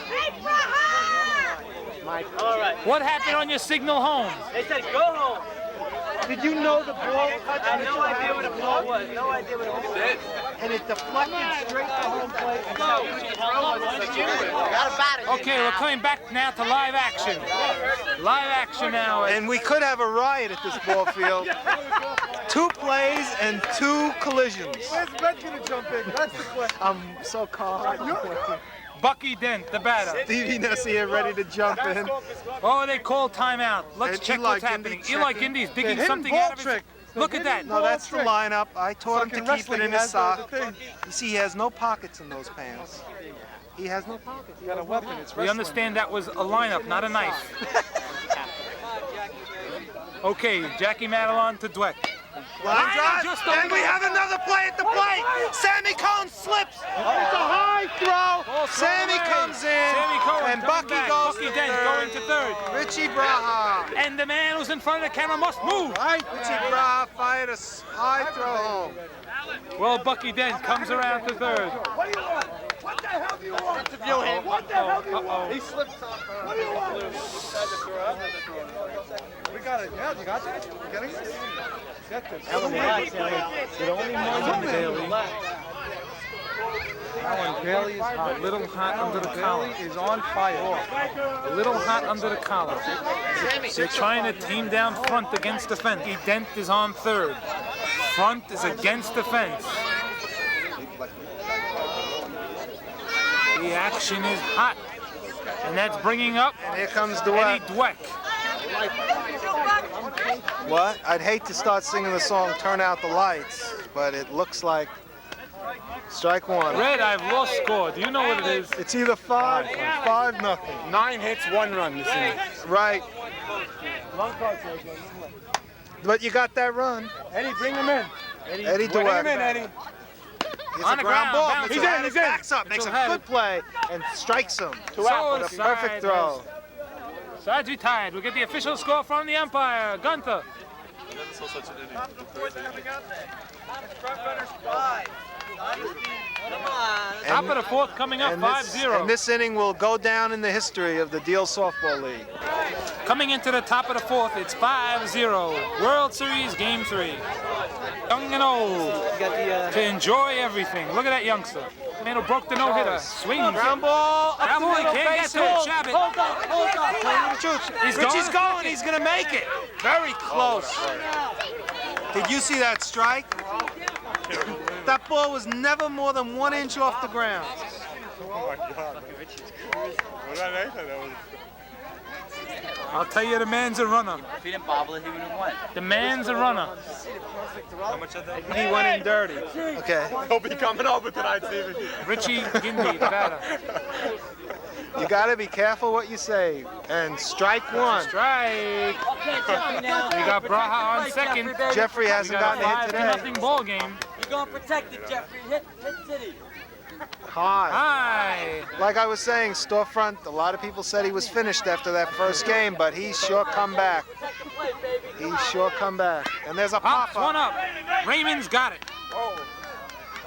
Speaker 8: Hey, Braha!
Speaker 7: All right.
Speaker 1: What happened on your signal home?
Speaker 7: They said go home.
Speaker 2: Did you know the ball touched
Speaker 7: I had no
Speaker 2: Mitchell
Speaker 7: idea what
Speaker 2: Haddad's
Speaker 7: the ball
Speaker 2: glove?
Speaker 7: was. No idea what it was.
Speaker 2: And it deflected straight to home plate.
Speaker 1: Okay, we're coming back now to live action. Live action now.
Speaker 2: And we could have a riot at this ball field. 2 plays and 2 collisions. Where's Red gonna jump in? That's the question. I'm so calm.
Speaker 1: Bucky Dent, the batter.
Speaker 2: Stevie Nessier ready to jump in.
Speaker 1: Oh, they called timeout. Let's
Speaker 2: And
Speaker 1: check
Speaker 2: Eli
Speaker 1: what's happening.
Speaker 2: Gindy
Speaker 1: Eli
Speaker 2: checking.
Speaker 1: Gindy's digging
Speaker 2: The
Speaker 1: something
Speaker 2: hidden
Speaker 1: out
Speaker 2: ball
Speaker 1: of his...
Speaker 2: trick.
Speaker 1: Look at that.
Speaker 2: No, that's the lineup. I taught him to keep it in his sock. You see, he has no pockets in those pants. He has no pockets. He got a weapon. It's
Speaker 1: We understand that was a lineup, not a knife. Okay, Jackie Madelon to Dweck.
Speaker 2: Line drive,
Speaker 1: just
Speaker 2: and
Speaker 1: over.
Speaker 2: we have another play at the plate. Sammy Cohen slips. It's a high throw. Sammy comes in,
Speaker 1: Sammy Cohen
Speaker 2: and
Speaker 1: coming
Speaker 2: Bucky
Speaker 1: back.
Speaker 2: goes
Speaker 1: Bucky
Speaker 2: to
Speaker 1: Dent
Speaker 2: third.
Speaker 1: going to third.
Speaker 2: Richie Braha.
Speaker 1: And the man who's in front of the camera must move.
Speaker 2: Right, Richie Braha fired a high throw home.
Speaker 1: Well, Bucky Dent comes around to third.
Speaker 4: What do you want? What the hell do you want? Interview him. What the hell do you want? He slipped on. What do you want? We got it. Yeah, you got that? You getting this? Get this.
Speaker 1: Alan Bailey is hot. A little hot under the collar.
Speaker 2: Is on fire.
Speaker 1: A little hot under the collar. They're trying to team down front against the fence. Dent is on third. Front is against the fence. The action is hot. And that's bringing up
Speaker 2: And here comes
Speaker 1: Eddie
Speaker 2: Dweck.
Speaker 1: Dweck.
Speaker 2: What? I'd hate to start singing the song "Turn Out the Lights," but it looks like strike one.
Speaker 1: Red, I've lost score. Do you know what it is?
Speaker 2: It's either 5-0.
Speaker 4: 9 hits, 1 run this inning.
Speaker 2: Right. But you got that run.
Speaker 4: Eddie, bring him in.
Speaker 2: Eddie
Speaker 4: Bring him in,
Speaker 2: Dweck.
Speaker 4: Eddie.
Speaker 2: It's
Speaker 1: On
Speaker 2: a
Speaker 1: the
Speaker 2: ground
Speaker 1: ground,
Speaker 2: ball.
Speaker 1: bounce.
Speaker 2: Mitchell
Speaker 4: He's in,
Speaker 2: Haddad
Speaker 4: he's in.
Speaker 2: backs up, makes a
Speaker 1: Mitchell
Speaker 2: good play, and strikes him.
Speaker 1: So
Speaker 2: With a perfect throw.
Speaker 1: Sides retired. We'll get the official score from the umpire, Gunther.
Speaker 7: Come on.
Speaker 1: Top of the fourth coming up,
Speaker 2: And
Speaker 1: 5-0.
Speaker 2: this inning will go down in the history of the Deal Softball League.
Speaker 1: Coming into the top of the fourth, it's 5-0. World Series Game 3. Young and old to enjoy everything. Look at that youngster. Man who broke the no-hitter. Swings.
Speaker 2: Ground ball. Up
Speaker 1: Ground
Speaker 2: the
Speaker 1: ball, he
Speaker 2: middle,
Speaker 1: can't get
Speaker 2: base
Speaker 1: to it.
Speaker 2: hit.
Speaker 1: Jab it.
Speaker 2: He's Richie's going. He's going to make it. Very close. Did you see that strike? That ball was never more than 1 inch off the ground.
Speaker 1: I'll tell you, the man's a runner.
Speaker 7: If he didn't bobble it, he would have won.
Speaker 1: The man's a runner.
Speaker 2: He went in dirty. Okay.
Speaker 4: He'll be coming over tonight, Steven.
Speaker 1: Richie Gindy, the batter.
Speaker 2: You got to be careful what you say. And strike one.
Speaker 1: Strike.
Speaker 7: Okay, Jeffrey now.
Speaker 1: We got Braha on second.
Speaker 2: Jeffrey
Speaker 1: We
Speaker 2: hasn't
Speaker 1: got a
Speaker 2: gotten a hit today.
Speaker 1: 5-0 ball game.
Speaker 7: You're going to protect it, Jeffrey. Hit City.
Speaker 2: High. Like I was saying, Storefront, a lot of people said he was finished after that first game, but he's sure come back. He's sure come back. And there's a
Speaker 1: Pops
Speaker 2: pop-up.
Speaker 1: one up. Raymond's got it.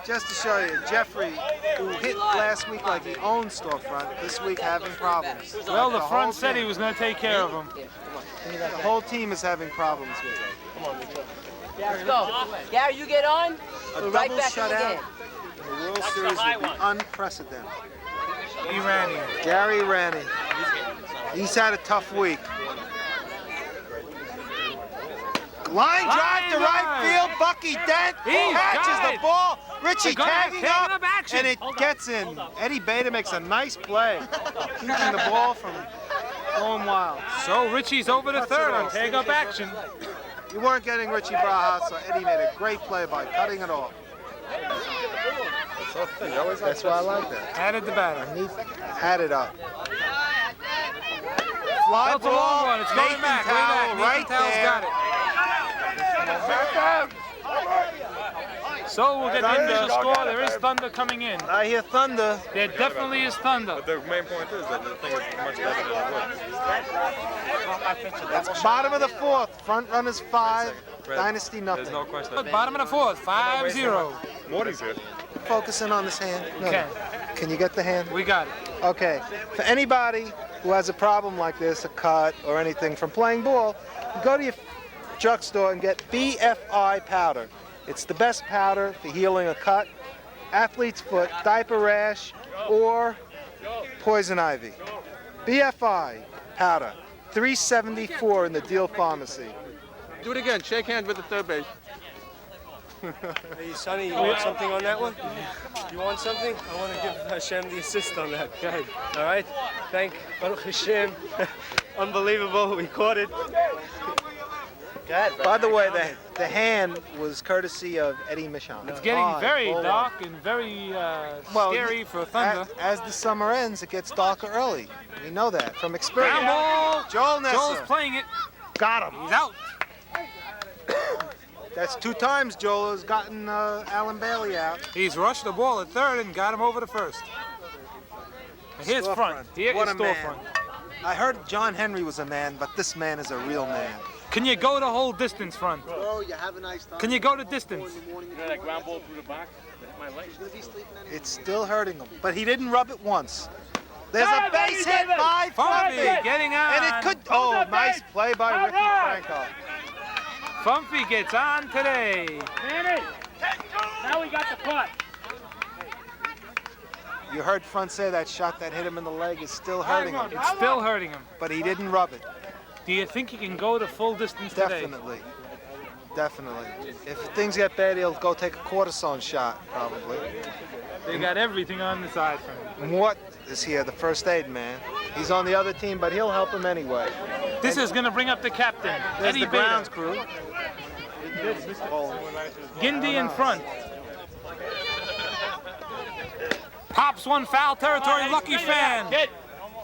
Speaker 2: Just to show you, Jeffrey, who hit last week like he owned Storefront, this week having problems.
Speaker 1: Well, the
Speaker 2: whole
Speaker 1: front said
Speaker 2: team.
Speaker 1: he was going to take care of him.
Speaker 2: The whole team is having problems with it.
Speaker 9: Let's go. Gary, you get on.
Speaker 2: A
Speaker 9: We're right
Speaker 2: double
Speaker 9: back in the
Speaker 2: shutout
Speaker 9: game.
Speaker 2: in the World Series would be unprecedented.
Speaker 1: Irani.
Speaker 2: Gary Ranney. He's had a tough week. Line drive to right field. Bucky Dent catches the ball. Richie tagging up, and it gets in. Eddie Beta makes a nice play, keeping the ball from going wild.
Speaker 1: So Richie's over to third on tag up action.
Speaker 2: You weren't getting Richie Braha, so Eddie made a great play by cutting it off. That's why I like that.
Speaker 1: Added the batter.
Speaker 2: Had it up. Fly
Speaker 1: That's a long
Speaker 2: ball.
Speaker 1: one. It's going
Speaker 2: Nathan
Speaker 1: back. Way
Speaker 2: Towle
Speaker 1: back.
Speaker 2: right
Speaker 1: Nathan Towle's
Speaker 2: there.
Speaker 1: got it. So we'll get into the score. There is thunder coming in.
Speaker 2: I hear thunder.
Speaker 1: There definitely is thunder.
Speaker 6: But the main point is that the thing is much better than it was.
Speaker 2: Bottom of the fourth. Front runners 5. Dynasty nothing.
Speaker 6: There's no question.
Speaker 1: Bottom of the fourth. 5-0.
Speaker 6: Morty's here.
Speaker 2: Focusing on this hand. No.
Speaker 1: Okay.
Speaker 2: Can you get the hand?
Speaker 1: We got it.
Speaker 2: Okay. For anybody who has a problem like this, a cut or anything from playing ball, you go to your drugstore and get BFI powder. It's the best powder for healing a cut, athlete's foot, diaper rash, or poison ivy. BFI powder, $3.74 in the Deal Pharmacy.
Speaker 4: Do it again. Shake hands with the third base. Hey, Sonny, you want something on that one? You want something? I want to give Hashem the assist on that. Go ahead. All right? Thank Baruch Hashem. Unbelievable. We caught it.
Speaker 2: By the way, the hand was courtesy of Eddie Michon.
Speaker 1: It's getting very dark and very scary for thunder.
Speaker 2: As the summer ends, it gets darker early. We know that from experience.
Speaker 1: Ground ball.
Speaker 2: Joel Nesser.
Speaker 1: Joel's playing it.
Speaker 2: Got him.
Speaker 1: He's out.
Speaker 2: That's 2 times Joel has gotten Alan Bailey out.
Speaker 1: He's rushed the ball at third and got him over to first. And here's front. Here
Speaker 2: What
Speaker 1: is
Speaker 2: a man.
Speaker 1: Storefront.
Speaker 2: I heard John Henry was a man, but this man is a real man.
Speaker 1: Can you go the whole distance, front?
Speaker 5: Oh, you have a nice time.
Speaker 1: Can you go the distance?
Speaker 4: That ground ball through the back. My leg.
Speaker 2: It's still hurting him, but he didn't rub it once. There's a base hit by
Speaker 1: Fumpy getting on.
Speaker 2: And it could, oh, nice play by Ricky Franco.
Speaker 1: Fumpy gets on today.
Speaker 4: Manny! Now we got the putt.
Speaker 2: You heard Front say that shot that hit him in the leg is still hurting him,
Speaker 1: It's still hurting him.
Speaker 2: but he didn't rub it.
Speaker 1: Do you think he can go the full distance today?
Speaker 2: Definitely. Definitely. If things get bad, he'll go take a cortisone shot, probably.
Speaker 1: They got everything on the side for him.
Speaker 2: What is here, the first aid man? He's on the other team, but he'll help him anyway.
Speaker 1: This is going to bring up the captain,
Speaker 2: There's
Speaker 1: Eddie
Speaker 2: the
Speaker 1: Beta.
Speaker 2: grounds crew.
Speaker 1: Gindy in front. Pops one foul territory, lucky fan.
Speaker 4: Kid,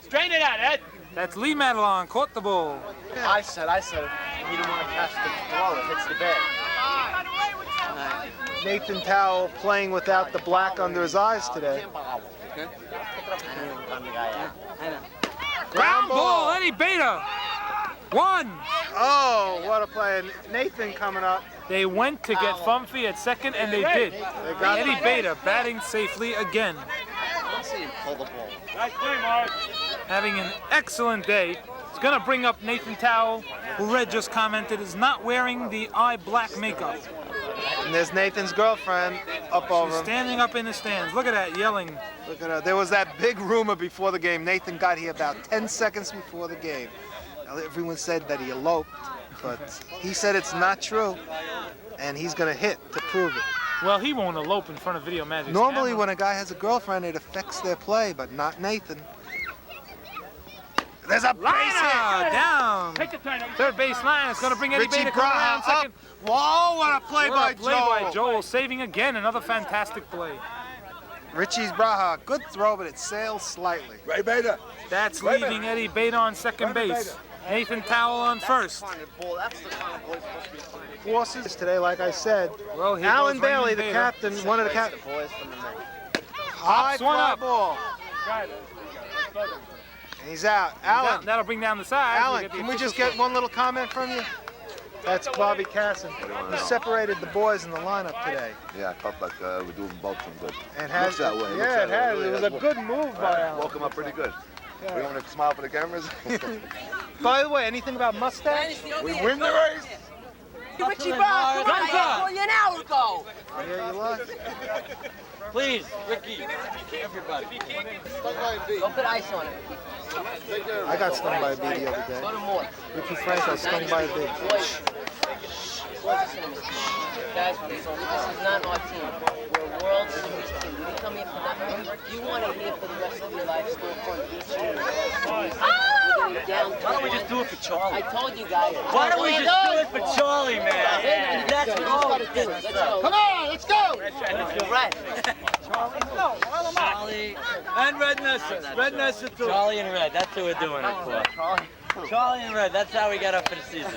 Speaker 4: straighten it out, Ed.
Speaker 1: That's Lee Madelon, caught the ball.
Speaker 5: I said, he didn't want to catch the ball. It hits the bag.
Speaker 2: Nathan Towle playing without the black under his eyes today.
Speaker 1: Ground ball, Eddie Beta. 1.
Speaker 2: Oh, what a play. And Nathan coming up.
Speaker 1: They went to get Fumpy at second, and they did.
Speaker 2: got
Speaker 1: Eddie Beta batting safely again.
Speaker 5: Let's see him pull the ball.
Speaker 4: Nice play, Mark.
Speaker 1: Having an excellent day. It's going to bring up Nathan Towle, who Red just commented is not wearing the eye black makeup.
Speaker 2: And there's Nathan's girlfriend up over
Speaker 1: She's
Speaker 2: him.
Speaker 1: standing up in the stands. Look at that, yelling.
Speaker 2: Look at her. There was that big rumor before the game. Nathan got here about 10 seconds before the game. Everyone said that he eloped, but he said it's not true, and he's going to hit to prove it.
Speaker 1: Well, he won't elope in front of Video Magic's
Speaker 2: Normally,
Speaker 1: camera.
Speaker 2: when a guy has a girlfriend, it affects their play, but not Nathan. There's a base
Speaker 1: Liner
Speaker 2: hit.
Speaker 1: down.
Speaker 4: Take the turn.
Speaker 1: Third base line. It's going to bring Eddie
Speaker 2: Richie
Speaker 1: Beta coming around
Speaker 2: Braha up.
Speaker 1: second.
Speaker 2: Whoa, what a play by
Speaker 1: What a play by
Speaker 2: Joel.
Speaker 1: Joel, saving again. Another fantastic play.
Speaker 2: Richie's Braha, good throw, but it sails slightly.
Speaker 5: Right, Beta.
Speaker 1: That's leaving Eddie Beta on second base. Nathan Towle on first.
Speaker 2: Forces today, like I said.
Speaker 1: Well, here
Speaker 2: Alan
Speaker 1: goes
Speaker 2: Bailey,
Speaker 1: Raymond
Speaker 2: the
Speaker 1: Beta.
Speaker 2: captain, one of the captains. High
Speaker 1: one
Speaker 2: fly
Speaker 1: up.
Speaker 2: ball. And he's out. Alan.
Speaker 1: That'll bring down the side.
Speaker 2: Alan, can we just get one little comment from you? That's Bobby Casson. You separated the boys in the lineup today.
Speaker 5: Yeah, I felt like we're doing both some good.
Speaker 2: And
Speaker 5: Looks that way.
Speaker 2: Yeah, it has. It was a good move by Alan.
Speaker 5: Woke him up pretty good. We want to smile for the cameras.
Speaker 2: By the way, anything about mustache?
Speaker 5: We win the race.
Speaker 9: Richie Brown,
Speaker 7: Gunther!
Speaker 9: you an hour ago.
Speaker 2: Yeah, you lost.
Speaker 7: Please, Ricky, everybody.
Speaker 9: Don't put ice on it.
Speaker 2: I got stung by a bee the other day.
Speaker 9: Go to more.
Speaker 2: Ricky Franco stung by a bee.
Speaker 9: Boys. Guys, this is not our team. We're a World Series team. You come here for nothing. You want to hear for the rest of your life still fun.
Speaker 7: Why don't we just do it for Charlie?
Speaker 9: I told you guys.
Speaker 7: Why don't we just do it for Charlie, man? That's what all it is.
Speaker 9: Let's go.
Speaker 5: Come on, let's go.
Speaker 9: Right.
Speaker 7: Charlie and Red Nessa. Red Nessa too. Charlie and Red, that's who we're doing it for. Charlie and Red, that's how we got up for the season.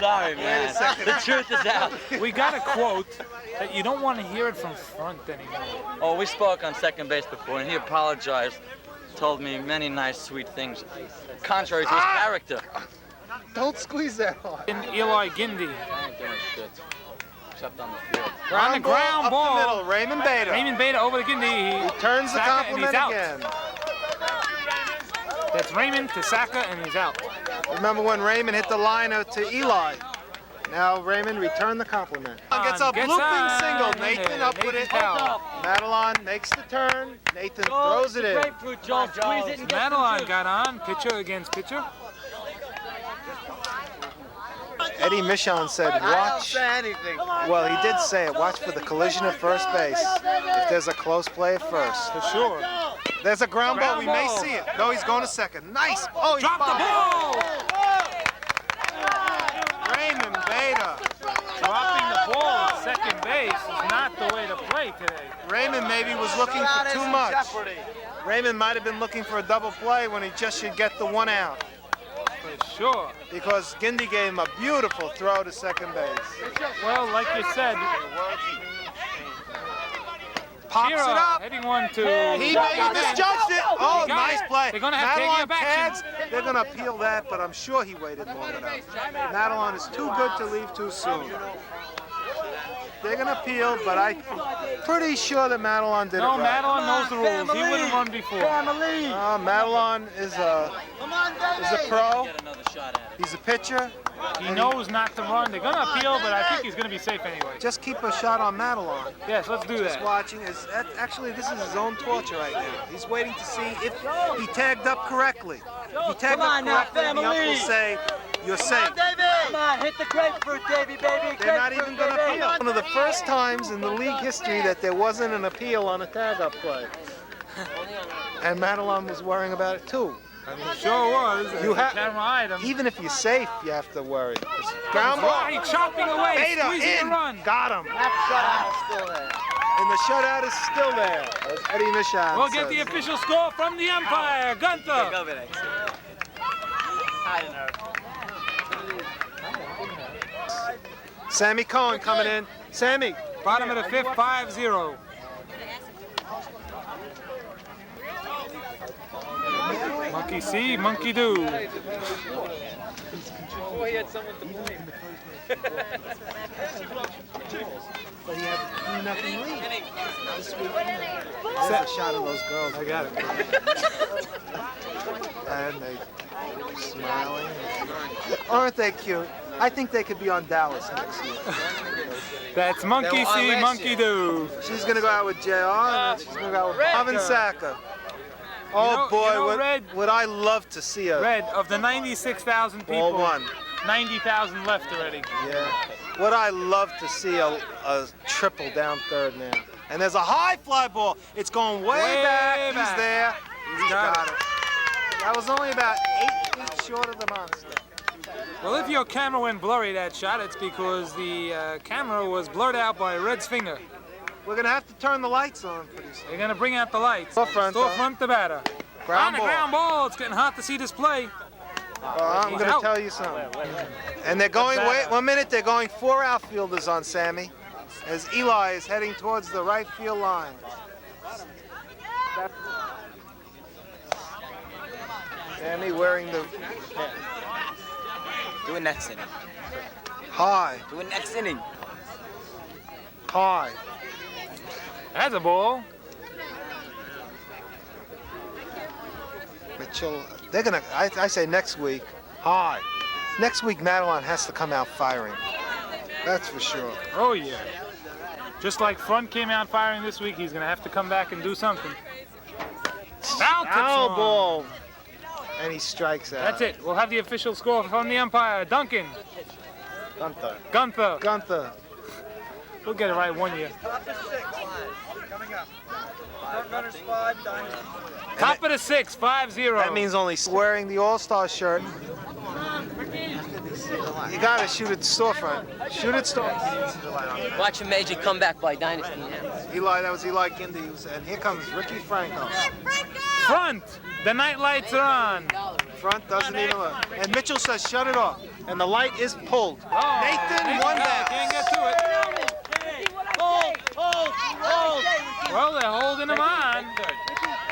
Speaker 7: Sorry, man. The truth is out.
Speaker 1: We got a quote that you don't want to hear it from front anymore.
Speaker 7: Oh, we spoke on second base before, and he apologized. Told me many nice, sweet things, contrary to his character.
Speaker 2: Don't squeeze that hard.
Speaker 1: In Eli Gindy.
Speaker 7: I ain't doing shit, except on the field.
Speaker 1: On the ground
Speaker 2: up
Speaker 1: ball.
Speaker 2: the middle, Raymond Beta.
Speaker 1: Raymond Beta over to Gindy.
Speaker 2: He turns the
Speaker 1: Saka, and
Speaker 2: compliment
Speaker 1: he's out.
Speaker 2: again.
Speaker 1: That's Raymond to Saka, and he's out.
Speaker 2: Remember when Raymond hit the liner to Eli? Now Raymond returned the compliment. Gets a
Speaker 1: Gets
Speaker 2: blooping
Speaker 1: on,
Speaker 2: single. Nathan up with it.
Speaker 1: Powell.
Speaker 2: Madelon makes the turn. Nathan throws it in.
Speaker 7: Grapefruit, Joel. Squeeze it and get some
Speaker 1: Madelon
Speaker 7: juice.
Speaker 1: got on, pitcher against pitcher.
Speaker 2: Eddie Michon said, watch. Well, he did say it. Watch for the collision at first base. If there's a close play at first.
Speaker 1: For sure.
Speaker 2: There's a ground ball. We may
Speaker 1: ball.
Speaker 2: see it. No, he's going to second. Nice. Oh, he
Speaker 1: Drop the
Speaker 2: fouled.
Speaker 1: ball!
Speaker 2: Raymond Beta.
Speaker 1: Dropping the ball at second base is not the way to play today.
Speaker 2: Raymond maybe was looking for too much. Raymond might have been looking for a double play when he just should get the one out.
Speaker 1: For sure.
Speaker 2: Because Gindy gave him a beautiful throw to second base.
Speaker 1: Well, like you said,
Speaker 2: Pops it up.
Speaker 1: heading one to...
Speaker 2: He misjudged it. Oh,
Speaker 1: He got
Speaker 2: nice
Speaker 1: it.
Speaker 2: play.
Speaker 1: They're gonna have
Speaker 2: Madelon
Speaker 1: take-up action.
Speaker 2: tags. They're going to appeal that, but I'm sure he waited long enough. Madelon is too good to leave too soon. They're going to appeal, but I'm pretty sure that Madelon did
Speaker 1: No,
Speaker 2: it right.
Speaker 1: Madelon knows the rules. He wouldn't run before.
Speaker 2: Madelon is a pro.
Speaker 7: Get another shot at it.
Speaker 2: He's a pitcher.
Speaker 1: He knows not to run. They're going to appeal, but I think he's going to be safe anyway.
Speaker 2: Just keep a shot on Madelon.
Speaker 1: Yes, let's do
Speaker 2: Just
Speaker 1: that.
Speaker 2: watching. Actually, this is his own torture right now. He's waiting to see if he tagged up correctly. If he tagged
Speaker 7: Come on
Speaker 2: up
Speaker 7: now,
Speaker 2: correctly, the ump will
Speaker 7: family.
Speaker 2: say, you're safe.
Speaker 7: Come on, hit the grapefruit, Davy, baby.
Speaker 2: They're not even going to
Speaker 7: Grapefruit,
Speaker 2: appeal. One of the first times in the league history that there wasn't an appeal on a tag-up play. And Madelon was worrying about it too.
Speaker 1: Sure was.
Speaker 2: You
Speaker 1: It's a
Speaker 2: have-
Speaker 1: camera item.
Speaker 2: Even if you're safe, you have to worry. Ground ball.
Speaker 1: Right, chopping away,
Speaker 2: Beta
Speaker 1: squeezing
Speaker 2: in.
Speaker 1: the run.
Speaker 2: Got him. And the shutout is still there, as Eddie Michon
Speaker 1: We'll get
Speaker 2: says.
Speaker 1: the official score from the umpire, Gunther.
Speaker 2: Sammy Cohen coming in. Sammy.
Speaker 1: Bottom of the fifth, 5-0. Monkey see, monkey do.
Speaker 2: But he had a 3-0 lead. Set shot of those girls. I got it. And they smiling. Aren't they cute? I think they could be on Dallas next year.
Speaker 1: That's monkey see, monkey do.
Speaker 2: She's gonna go out with JR, and then she's gonna go out with Pavin Saka. Oh boy,
Speaker 1: Red,
Speaker 2: would I love to see a
Speaker 1: Red, of the 96,000 people,
Speaker 2: all one.
Speaker 1: 90,000 left already.
Speaker 2: Yeah. Would I love to see a triple down third now. And there's a high fly ball. It's going way back. He's there. He's got it. That was only about 8 feet short of the monster.
Speaker 1: Well, if your camera went blurry that shot, it's because the camera was blurred out by Red's finger.
Speaker 2: We're going to have to turn the lights on pretty soon.
Speaker 1: They're going to bring out the lights.
Speaker 2: Storefront,
Speaker 1: the batter. On the ground ball. It's getting hot to see this play.
Speaker 2: I'm going to tell you something. And they're going, wait 1 minute, they're going 4 outfielders on Sammy. as Eli is heading towards the right field line. Sammy wearing the
Speaker 10: Do it next inning.
Speaker 2: high,
Speaker 10: Do it next inning.
Speaker 2: high.
Speaker 1: That's a ball.
Speaker 2: Mitchell, they're gonna, I say next week, high. Next week, Madelon has to come out firing. That's for sure.
Speaker 1: Oh, yeah. Just like Front came out firing this week, he's going to have to come back and do something.
Speaker 2: Foul ball. And he strikes out.
Speaker 1: That's it. We'll have the official score from the umpire. Duncan. Gunther.
Speaker 2: Gunther.
Speaker 1: We'll get it right 1 year.
Speaker 3: Coming up. Front runners 5, Dynasty.
Speaker 1: Top of the 6, 5-0.
Speaker 2: That means only wearing the All-Star shirt. You gotta shoot at storefront. Shoot at storefront.
Speaker 9: Watch a major comeback by Dynasty now.
Speaker 2: Eli, that was Eli Gindy. And here comes Ricky Franco.
Speaker 1: Front. The night lights are on.
Speaker 2: Front doesn't even look. And Mitchell says, shut it off. And the light is pulled.
Speaker 1: Oh,
Speaker 2: Nathan won that.
Speaker 1: Can't get to it. Well, they're holding him on.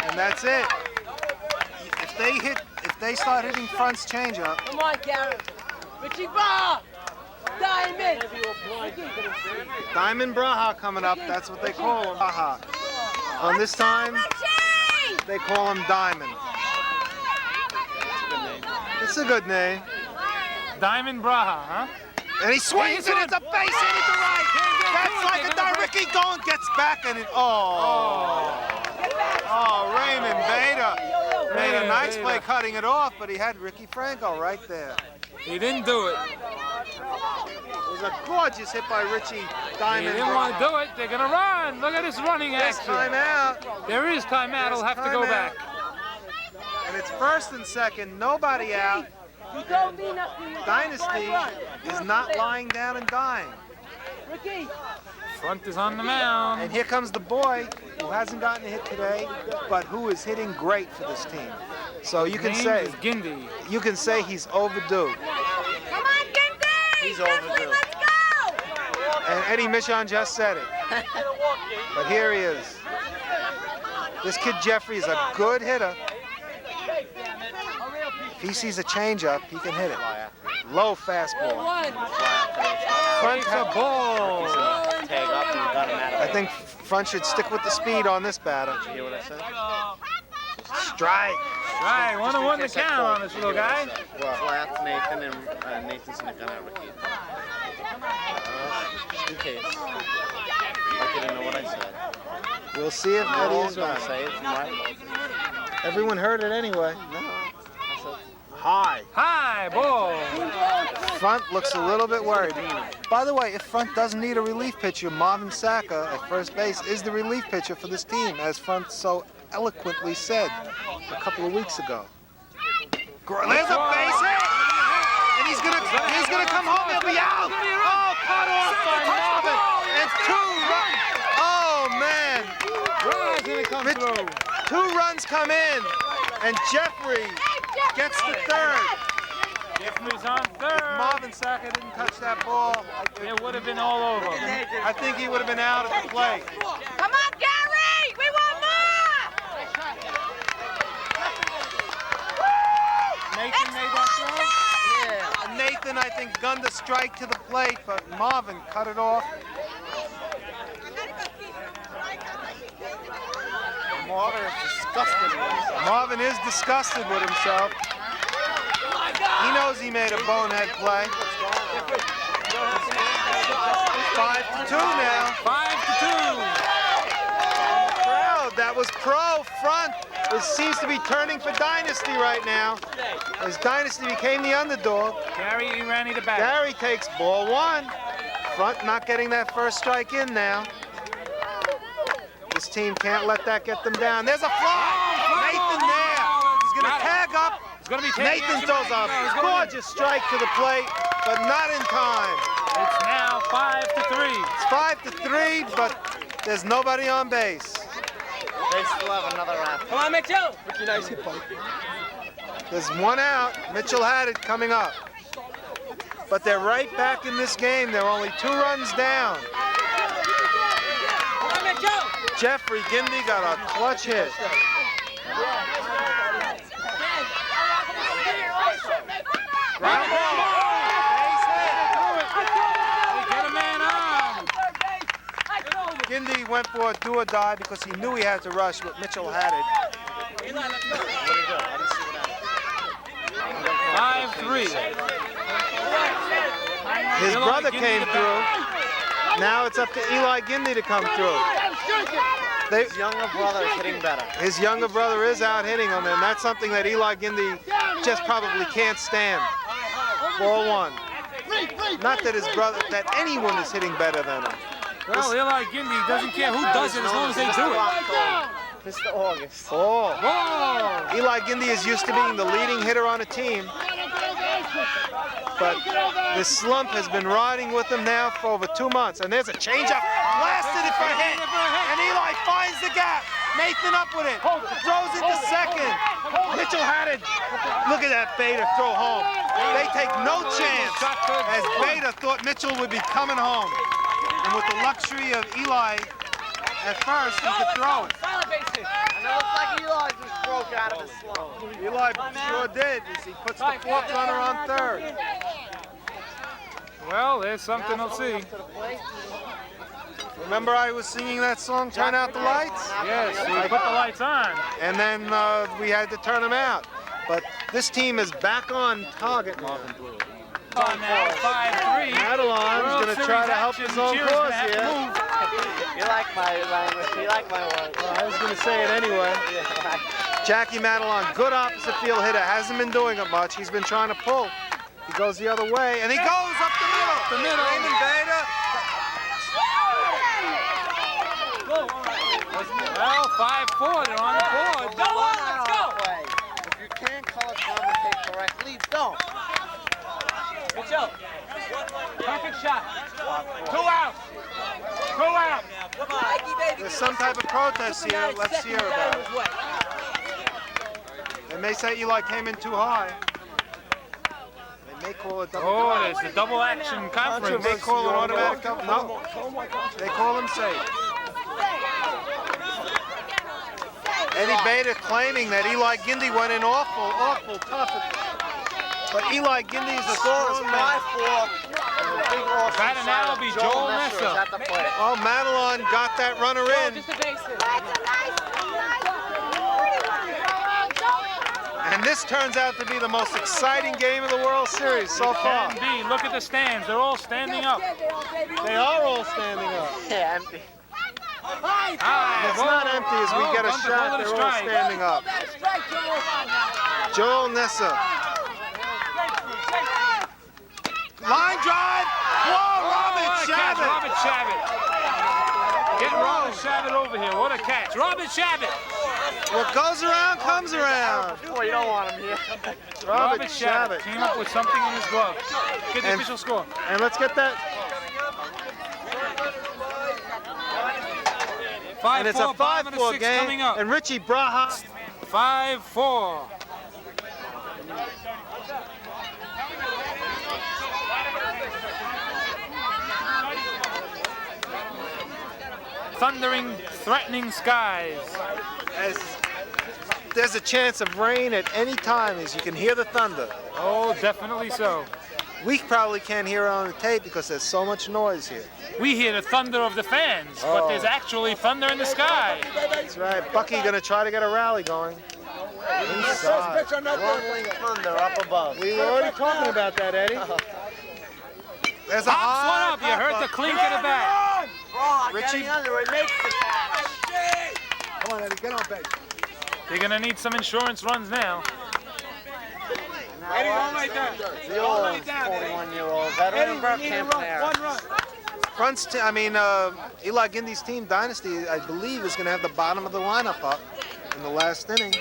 Speaker 2: And that's it. If they start hitting Front's changeup.
Speaker 9: Come on, Garrett. Richie Ball! Diamond!
Speaker 2: Diamond Braha coming up. That's what they call him. Braha. On this time, they call him Diamond. It's a good name.
Speaker 1: Diamond Braha, huh?
Speaker 2: And he swings and it's a base hit to right. That's like a Ricky going, gets back and it, oh, Raymond Beta made a nice play cutting it off, but he had Ricky Franco right there.
Speaker 1: He didn't do it.
Speaker 2: It was a gorgeous hit by Richie
Speaker 1: He
Speaker 2: Diamond.
Speaker 1: didn't want to do it. They're going to run. Look at this running
Speaker 2: There's
Speaker 1: action.
Speaker 2: timeout.
Speaker 1: There is timeout. He'll have to go back.
Speaker 2: And it's first and second, nobody out. Dynasty is not lying down and dying.
Speaker 1: Front is on the mound.
Speaker 2: And here comes the boy who hasn't gotten a hit today, but who is hitting great for this team. So you can
Speaker 1: Name
Speaker 2: say
Speaker 1: is Gindy.
Speaker 2: you can say he's overdue.
Speaker 8: Come on, Gindy!
Speaker 2: He's overdue.
Speaker 8: Let's go!
Speaker 2: And Eddie Michon just said it. But here he is. This kid Jeffrey is a good hitter. If he sees a changeup, he can hit it. Low fastball. Front
Speaker 1: a ball.
Speaker 2: I think Front should stick with the speed on this batter.
Speaker 5: You hear what I said?
Speaker 2: Strike.
Speaker 1: Right, 1-1 the count on this little guy.
Speaker 5: Flat, Nathan, and Nathan's gonna come out Ricky. Just in case. Like you didn't know what I said.
Speaker 2: We'll see if Eddie is
Speaker 5: gonna
Speaker 2: right.
Speaker 5: say it from right.
Speaker 2: Everyone heard it anyway. High.
Speaker 1: High ball.
Speaker 2: Front looks a little bit worried. By the way, if Front doesn't need a relief pitcher, Marvin Sacca at first base is the relief pitcher for this team, as Front so eloquently said a couple of weeks ago. There's a base hit, and he's gonna come home. He'll be out. Oh, cut off by Marvin, and 2 runs. Oh man,
Speaker 1: Come through.
Speaker 2: 2 runs come in, and Jeffrey gets to third.
Speaker 1: Jeffrey's on third.
Speaker 2: Marvin Sacca didn't touch that ball.
Speaker 1: It would have been all over.
Speaker 2: I think he would have been out at the plate.
Speaker 8: Come on, Gary! We want more!
Speaker 1: Nathan made that throw?
Speaker 2: Yeah. Nathan, I think, gunned a strike to the plate, but Marvin cut it off.
Speaker 5: Marvin is disgusted.
Speaker 2: Marvin is disgusted with himself. He knows he made a bonehead play. 5-2 now.
Speaker 1: 5-2.
Speaker 2: Crowd, that was pro Front. It seems to be turning for Dynasty right now, as Dynasty became the underdog.
Speaker 1: Gary Irani to bat.
Speaker 2: Gary takes ball 1. Front not getting that first strike in now. This team can't let that get them down. There's a fly. Nathan there. He's going to tag up.
Speaker 1: It's going to be taken.
Speaker 2: Nathan throws a gorgeous strike to the plate, but not in time.
Speaker 1: It's now 5-3.
Speaker 2: It's 5-3, but there's nobody on base.
Speaker 5: They still have another round.
Speaker 9: Come on, Mitchell!
Speaker 5: Ricky, nice hit, buddy.
Speaker 2: There's 1 out. Mitchell had it coming up. But they're right back in this game. They're only 2 runs down. Jeffrey Gindy got a clutch hit. Ground ball. Base hit.
Speaker 1: They get a man on.
Speaker 2: Gindy went for a do or die because he knew he had to rush, but Mitchell had it.
Speaker 1: 5-3.
Speaker 2: His brother came through. Now it's up to Eli Gindy to come through. His younger brother is hitting better. His younger brother is out hitting him, and that's something that Eli Gindy just probably can't stand. 4-1. Not that his brother, that anyone is hitting better than him.
Speaker 1: Well, Eli Gindy doesn't care who does it as long as they do it.
Speaker 2: Mr. August. Oh. Eli Gindy is used to being the leading hitter on a team. But this slump has been riding with him now for over 2 months. And there's a changeup. Blasted it for a hit. And Eli finds the gap. Nathan up with it. Throws it to second. Mitchell had it. Look at that Bader throw home. They take no chance as Bader thought Mitchell would be coming home. And with the luxury of Eli at first, he could throw it.
Speaker 5: And it looks like Eli just broke out of his slump.
Speaker 2: Eli sure did, as he puts the fourth runner on third.
Speaker 1: Well, there's something we'll see.
Speaker 2: Remember I was singing that song, Turn Out the Lights?
Speaker 1: Yes, we put the lights on.
Speaker 2: And then we had to turn them out. But this team is back on target now.
Speaker 1: On now, 5-3.
Speaker 2: Madelon's going to try to help his own cause here.
Speaker 5: You like my language. You like my words.
Speaker 2: Well, I was going to say it anyway. Jackie Madelon, good opposite field hitter. Hasn't been doing it much. He's been trying to pull. He goes the other way, and he goes up the middle.
Speaker 1: The middle.
Speaker 2: Raymond Bader.
Speaker 1: Well, 5-4. They're on the board.
Speaker 5: Go on, let's go. If you can't color commentate correctly, don't.
Speaker 7: Mitchell. Perfect shot.
Speaker 1: 2 out. 2 out.
Speaker 2: There's some type of protest here. Let's hear about it. They may say Eli came in too high. They may call it double.
Speaker 1: Oh, there's the double action conference.
Speaker 2: They call it automatic double. No. They call him safe. Eddie Bader claiming that Eli Gindy went in awful tough. But Eli Gindy is a strong man.
Speaker 1: Batting now will be Joel Nessa.
Speaker 2: Oh, Madelon got that runner in. And this turns out to be the most exciting game of the World Series so far.
Speaker 1: Can be. Look at the stands. They're all standing up.
Speaker 2: They are all standing up.
Speaker 5: Yeah, empty.
Speaker 2: It's not empty as we get a shot. They're all standing up. Joel Nessa. Line drive. Whoa, Robert Shabbat.
Speaker 1: Robert Shabbat. Get Robert Shabbat over here. What a catch. Robert Shabbat.
Speaker 2: What goes around comes around.
Speaker 5: Well, you don't want him here.
Speaker 2: Robert Shabbat
Speaker 1: came up with something in his glove. Get the official score.
Speaker 2: And let's get that. And it's a 5-4 game.
Speaker 1: Coming up.
Speaker 2: And Richie Braha.
Speaker 1: 5-4. Thundering, threatening skies.
Speaker 2: As there's a chance of rain at any time, as you can hear the thunder.
Speaker 1: Oh, definitely so.
Speaker 2: We probably can't hear it on the tape because there's so much noise here.
Speaker 1: We hear the thunder of the fans, but there's actually thunder in the sky.
Speaker 2: That's right. Bucky gonna try to get a rally going. Inside.
Speaker 5: Rumbling thunder up above.
Speaker 2: We were already talking about that, Eddie. There's a
Speaker 1: Pops one up. You heard the clink of the bat.
Speaker 2: Richie
Speaker 5: under it makes the catch.
Speaker 2: Come on, Eddie, get on base.
Speaker 1: They're gonna need some insurance runs now.
Speaker 5: Eddie, hold right down. The old 41-year-old veteran Bergkamp there.
Speaker 2: Eli Gindy's team, Dynasty, I believe, is going to have the bottom of the lineup up in the last inning.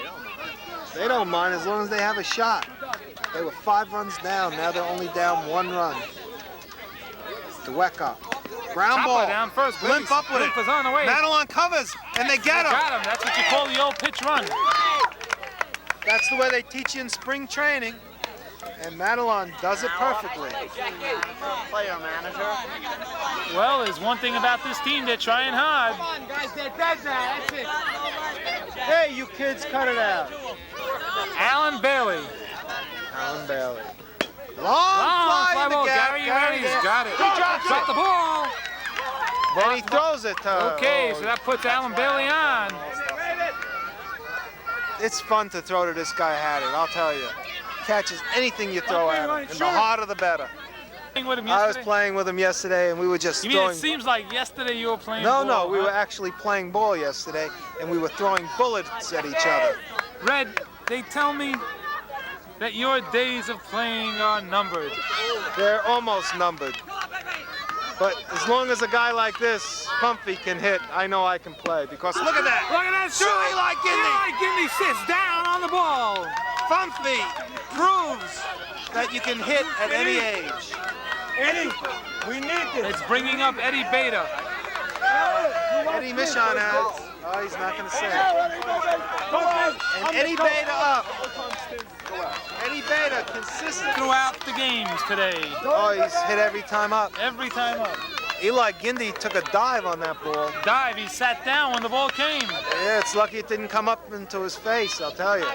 Speaker 2: They don't mind as long as they have a shot. They were 5 runs down. Now they're only down 1 run. Dweck ground ball.
Speaker 1: Down first.
Speaker 2: Limp up with
Speaker 1: Limp
Speaker 2: it.
Speaker 1: is on the way.
Speaker 2: Madelon covers, and they get him.
Speaker 1: Got him. That's what you call the old pitch run.
Speaker 2: That's the way they teach you in spring training. And Madelon does it perfectly.
Speaker 3: Player manager.
Speaker 1: Well, there's one thing about this team, they're trying hard.
Speaker 2: Hey, you kids, cut it out.
Speaker 1: Alan Bailey.
Speaker 2: Alan Bailey. Long
Speaker 1: Fly
Speaker 2: fly in the
Speaker 1: ball.
Speaker 2: gap.
Speaker 1: Gary Rennie's got it.
Speaker 2: He drops
Speaker 1: Shot the ball.
Speaker 2: And he throws it to...
Speaker 1: Okay, so that puts Alan Bailey on.
Speaker 2: It's fun to throw to this guy Haddon, I'll tell you. Catches anything you throw at him, and the harder the better.
Speaker 1: With him
Speaker 2: I was playing with him yesterday, and we were just
Speaker 1: You mean
Speaker 2: throwing...
Speaker 1: it seems like yesterday you were playing
Speaker 2: No,
Speaker 1: ball,
Speaker 2: we
Speaker 1: huh?
Speaker 2: were actually playing ball yesterday, and we were throwing bullets at each other.
Speaker 1: Red, they tell me that your days of playing are numbered.
Speaker 2: They're almost numbered. But as long as a guy like this, Pumpy, can hit, I know I can play. Because look at that!
Speaker 1: Look at that shot!
Speaker 2: Eli Gindy!
Speaker 1: Eli Gindy sits down on the ball.
Speaker 2: Pumpy proves that you can hit at any age.
Speaker 3: Eddie, we need this.
Speaker 1: It's bringing up Eddie Beta.
Speaker 2: Eddie Michon has... Oh, he's not going to say it. And Eddie Beta up. Eddie Beta consistent.
Speaker 1: Throughout the games today.
Speaker 2: Oh, he's hit every time up.
Speaker 1: Every time up.
Speaker 2: Eli Gindy took a dive on that ball.
Speaker 1: Dive, he sat down when the ball came.
Speaker 2: Yeah, it's lucky it didn't come up into his face, I'll tell you.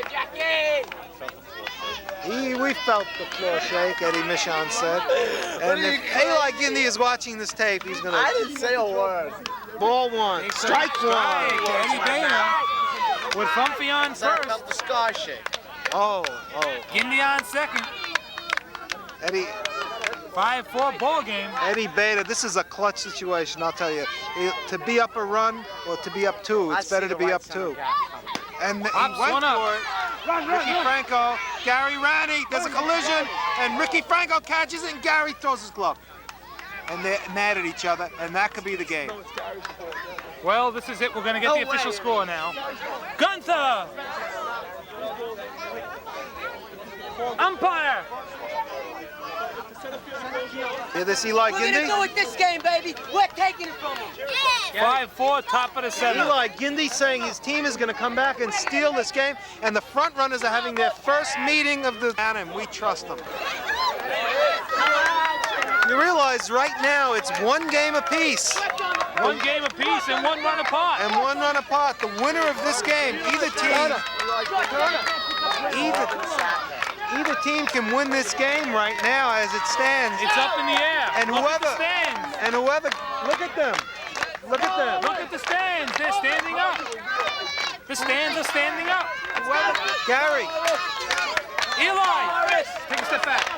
Speaker 2: We felt the floor shake, Eddie Michon said. And if Eli Gindy is watching this tape, he's going to...
Speaker 3: I didn't say a word.
Speaker 2: Ball one. Strike one.
Speaker 1: Eddie Beta with Pumpy on
Speaker 3: I
Speaker 1: first.
Speaker 3: felt the scar shake.
Speaker 2: Oh.
Speaker 1: Gindy on second.
Speaker 2: Eddie
Speaker 1: 5-4 ball game.
Speaker 2: Eddie Beta, this is a clutch situation, I'll tell you. To be up a run or to be up two, it's better to be up two. And he
Speaker 1: Pops
Speaker 2: went
Speaker 1: one up.
Speaker 2: for it. Ricky Franco, Gary Ranny, there's a collision, and Ricky Franco catches it, and Gary throws his glove. And they're mad at each other, and that could be the game.
Speaker 1: Well, this is it. We're going to get the official score now. Gunther! Umpire!
Speaker 2: Hear this, Eli
Speaker 9: We're gonna do
Speaker 2: Gindy?
Speaker 9: it this game, baby. We're taking it from them.
Speaker 1: 5-4, top of the seventh.
Speaker 2: Eli Gindy saying his team is going to come back and steal this game, and the front runners are having their first meeting of the and we trust them. You realize right now it's one game apiece.
Speaker 1: One game apiece and one run apart.
Speaker 2: And one run apart. The winner of this game, either team can win this game right now as it stands.
Speaker 1: It's up in the air.
Speaker 2: And
Speaker 1: Look at the
Speaker 2: whoever,
Speaker 1: stands.
Speaker 2: look at them. Look at them.
Speaker 1: Look at the stands. They're standing up. The stands are standing up.
Speaker 2: Gary,
Speaker 1: Eli, take a step back.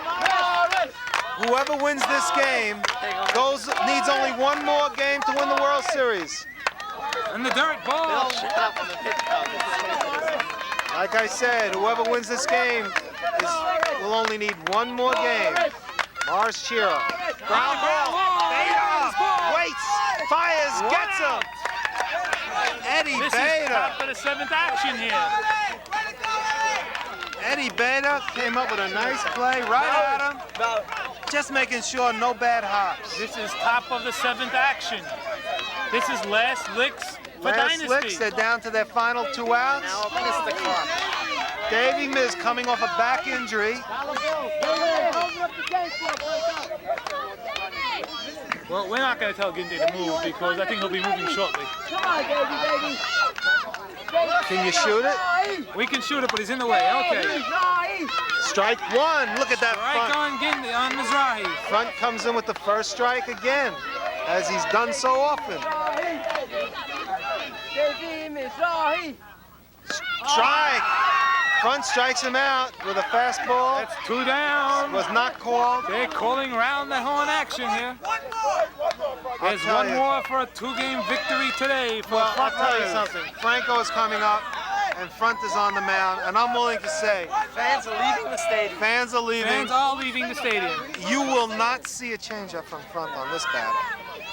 Speaker 2: whoever wins this game needs only one more game to win the World Series.
Speaker 1: And the dirt ball.
Speaker 2: Like I said, whoever wins this game will only need one more game. Mars Chiro. Ground ball. Beta waits, fires, gets him. Eddie
Speaker 1: This is
Speaker 2: Beta.
Speaker 1: top of the seventh action here.
Speaker 2: Eddie Beta came up with a nice play right at him. Just making sure no bad hops.
Speaker 1: This is top of the seventh action. This is last licks for
Speaker 2: Last
Speaker 1: Dynasty.
Speaker 2: licks, they're down to their final 2 outs. Davey Miz coming off a back injury.
Speaker 1: Well, we're not going to tell Gindy to move because I think he'll be moving shortly.
Speaker 2: Can you shoot it?
Speaker 1: We can shoot it, but he's in the way. Okay.
Speaker 2: Strike one. Look at that
Speaker 1: Strike
Speaker 2: front.
Speaker 1: on Gindy, on Mizrahi.
Speaker 2: Front comes in with the first strike again, as he's done so often. Strike. Front strikes him out with a fastball.
Speaker 1: That's 2 down.
Speaker 2: Was not called.
Speaker 1: They're calling round the horn action here. There's
Speaker 2: tell
Speaker 1: one
Speaker 2: you.
Speaker 1: more for a 2-game victory today for
Speaker 2: Well,
Speaker 1: the
Speaker 2: I'll tell you
Speaker 1: Flyers.
Speaker 2: something. Franco is coming up, and Front is on the mound, and I'm willing to say,
Speaker 3: Fans are leaving the stadium.
Speaker 2: fans are leaving.
Speaker 1: Fans all leaving the stadium.
Speaker 2: You will not see a changeup from Front on this batter.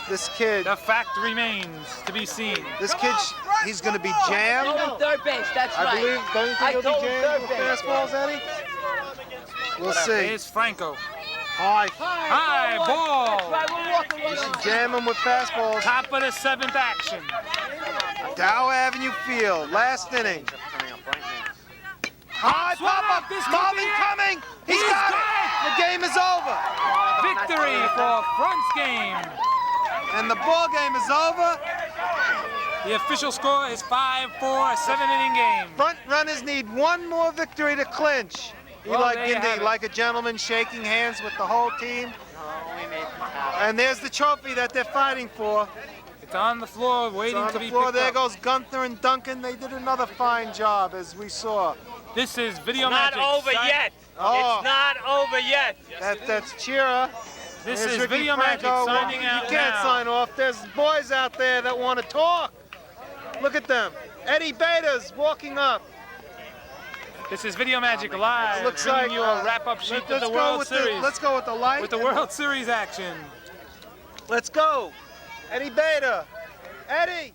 Speaker 2: This kid,
Speaker 1: The fact remains to be seen.
Speaker 2: he's going to be jammed.
Speaker 9: Third base, that's
Speaker 2: I
Speaker 9: right.
Speaker 2: believe, don't you think he'll be
Speaker 9: told him
Speaker 2: jammed
Speaker 9: third
Speaker 2: with
Speaker 9: base.
Speaker 2: fastballs, Eddie? We'll see.
Speaker 1: There's Franco.
Speaker 2: High.
Speaker 1: High ball.
Speaker 2: You should jam him with fastballs.
Speaker 1: Top of the seventh action.
Speaker 2: Dow Avenue Field, last inning. High pop-up.
Speaker 1: This could
Speaker 2: Marvin
Speaker 1: be it.
Speaker 2: coming. He's got it. The game is over.
Speaker 1: Victory for Front's game.
Speaker 2: And the ball game is over.
Speaker 1: The official score is 5-4, a 7-inning game.
Speaker 2: Front runners need one more victory to clinch.
Speaker 1: Well,
Speaker 2: Eli
Speaker 1: there you have
Speaker 2: Gindi,
Speaker 1: it.
Speaker 2: like a gentleman, shaking hands with the whole team. And there's the trophy that they're fighting for.
Speaker 1: It's on the floor, waiting
Speaker 2: On
Speaker 1: to
Speaker 2: the
Speaker 1: be
Speaker 2: floor,
Speaker 1: picked
Speaker 2: there
Speaker 1: up.
Speaker 2: goes Gunther and Duncan. They did another fine job, as we saw.
Speaker 1: This is Video
Speaker 4: Not
Speaker 1: Magic.
Speaker 4: over yet.
Speaker 2: Oh.
Speaker 4: It's not over yet.
Speaker 2: That's Chira.
Speaker 1: This
Speaker 2: There's
Speaker 1: is
Speaker 2: Ricky
Speaker 1: Video Magic
Speaker 2: Franco.
Speaker 1: signing
Speaker 2: You
Speaker 1: out
Speaker 2: can't
Speaker 1: now.
Speaker 2: sign off. There's boys out there that want to talk. Look at them. Eddie Beta's walking up.
Speaker 1: This is Video Magic Live,
Speaker 2: Looks
Speaker 1: bringing
Speaker 2: like
Speaker 1: you a wrap-up sheet of
Speaker 2: let's
Speaker 1: the
Speaker 2: go
Speaker 1: World
Speaker 2: with
Speaker 1: Series.
Speaker 2: let's go with the light.
Speaker 1: With the World Series action.
Speaker 2: Let's go. Eddie Beta. Eddie.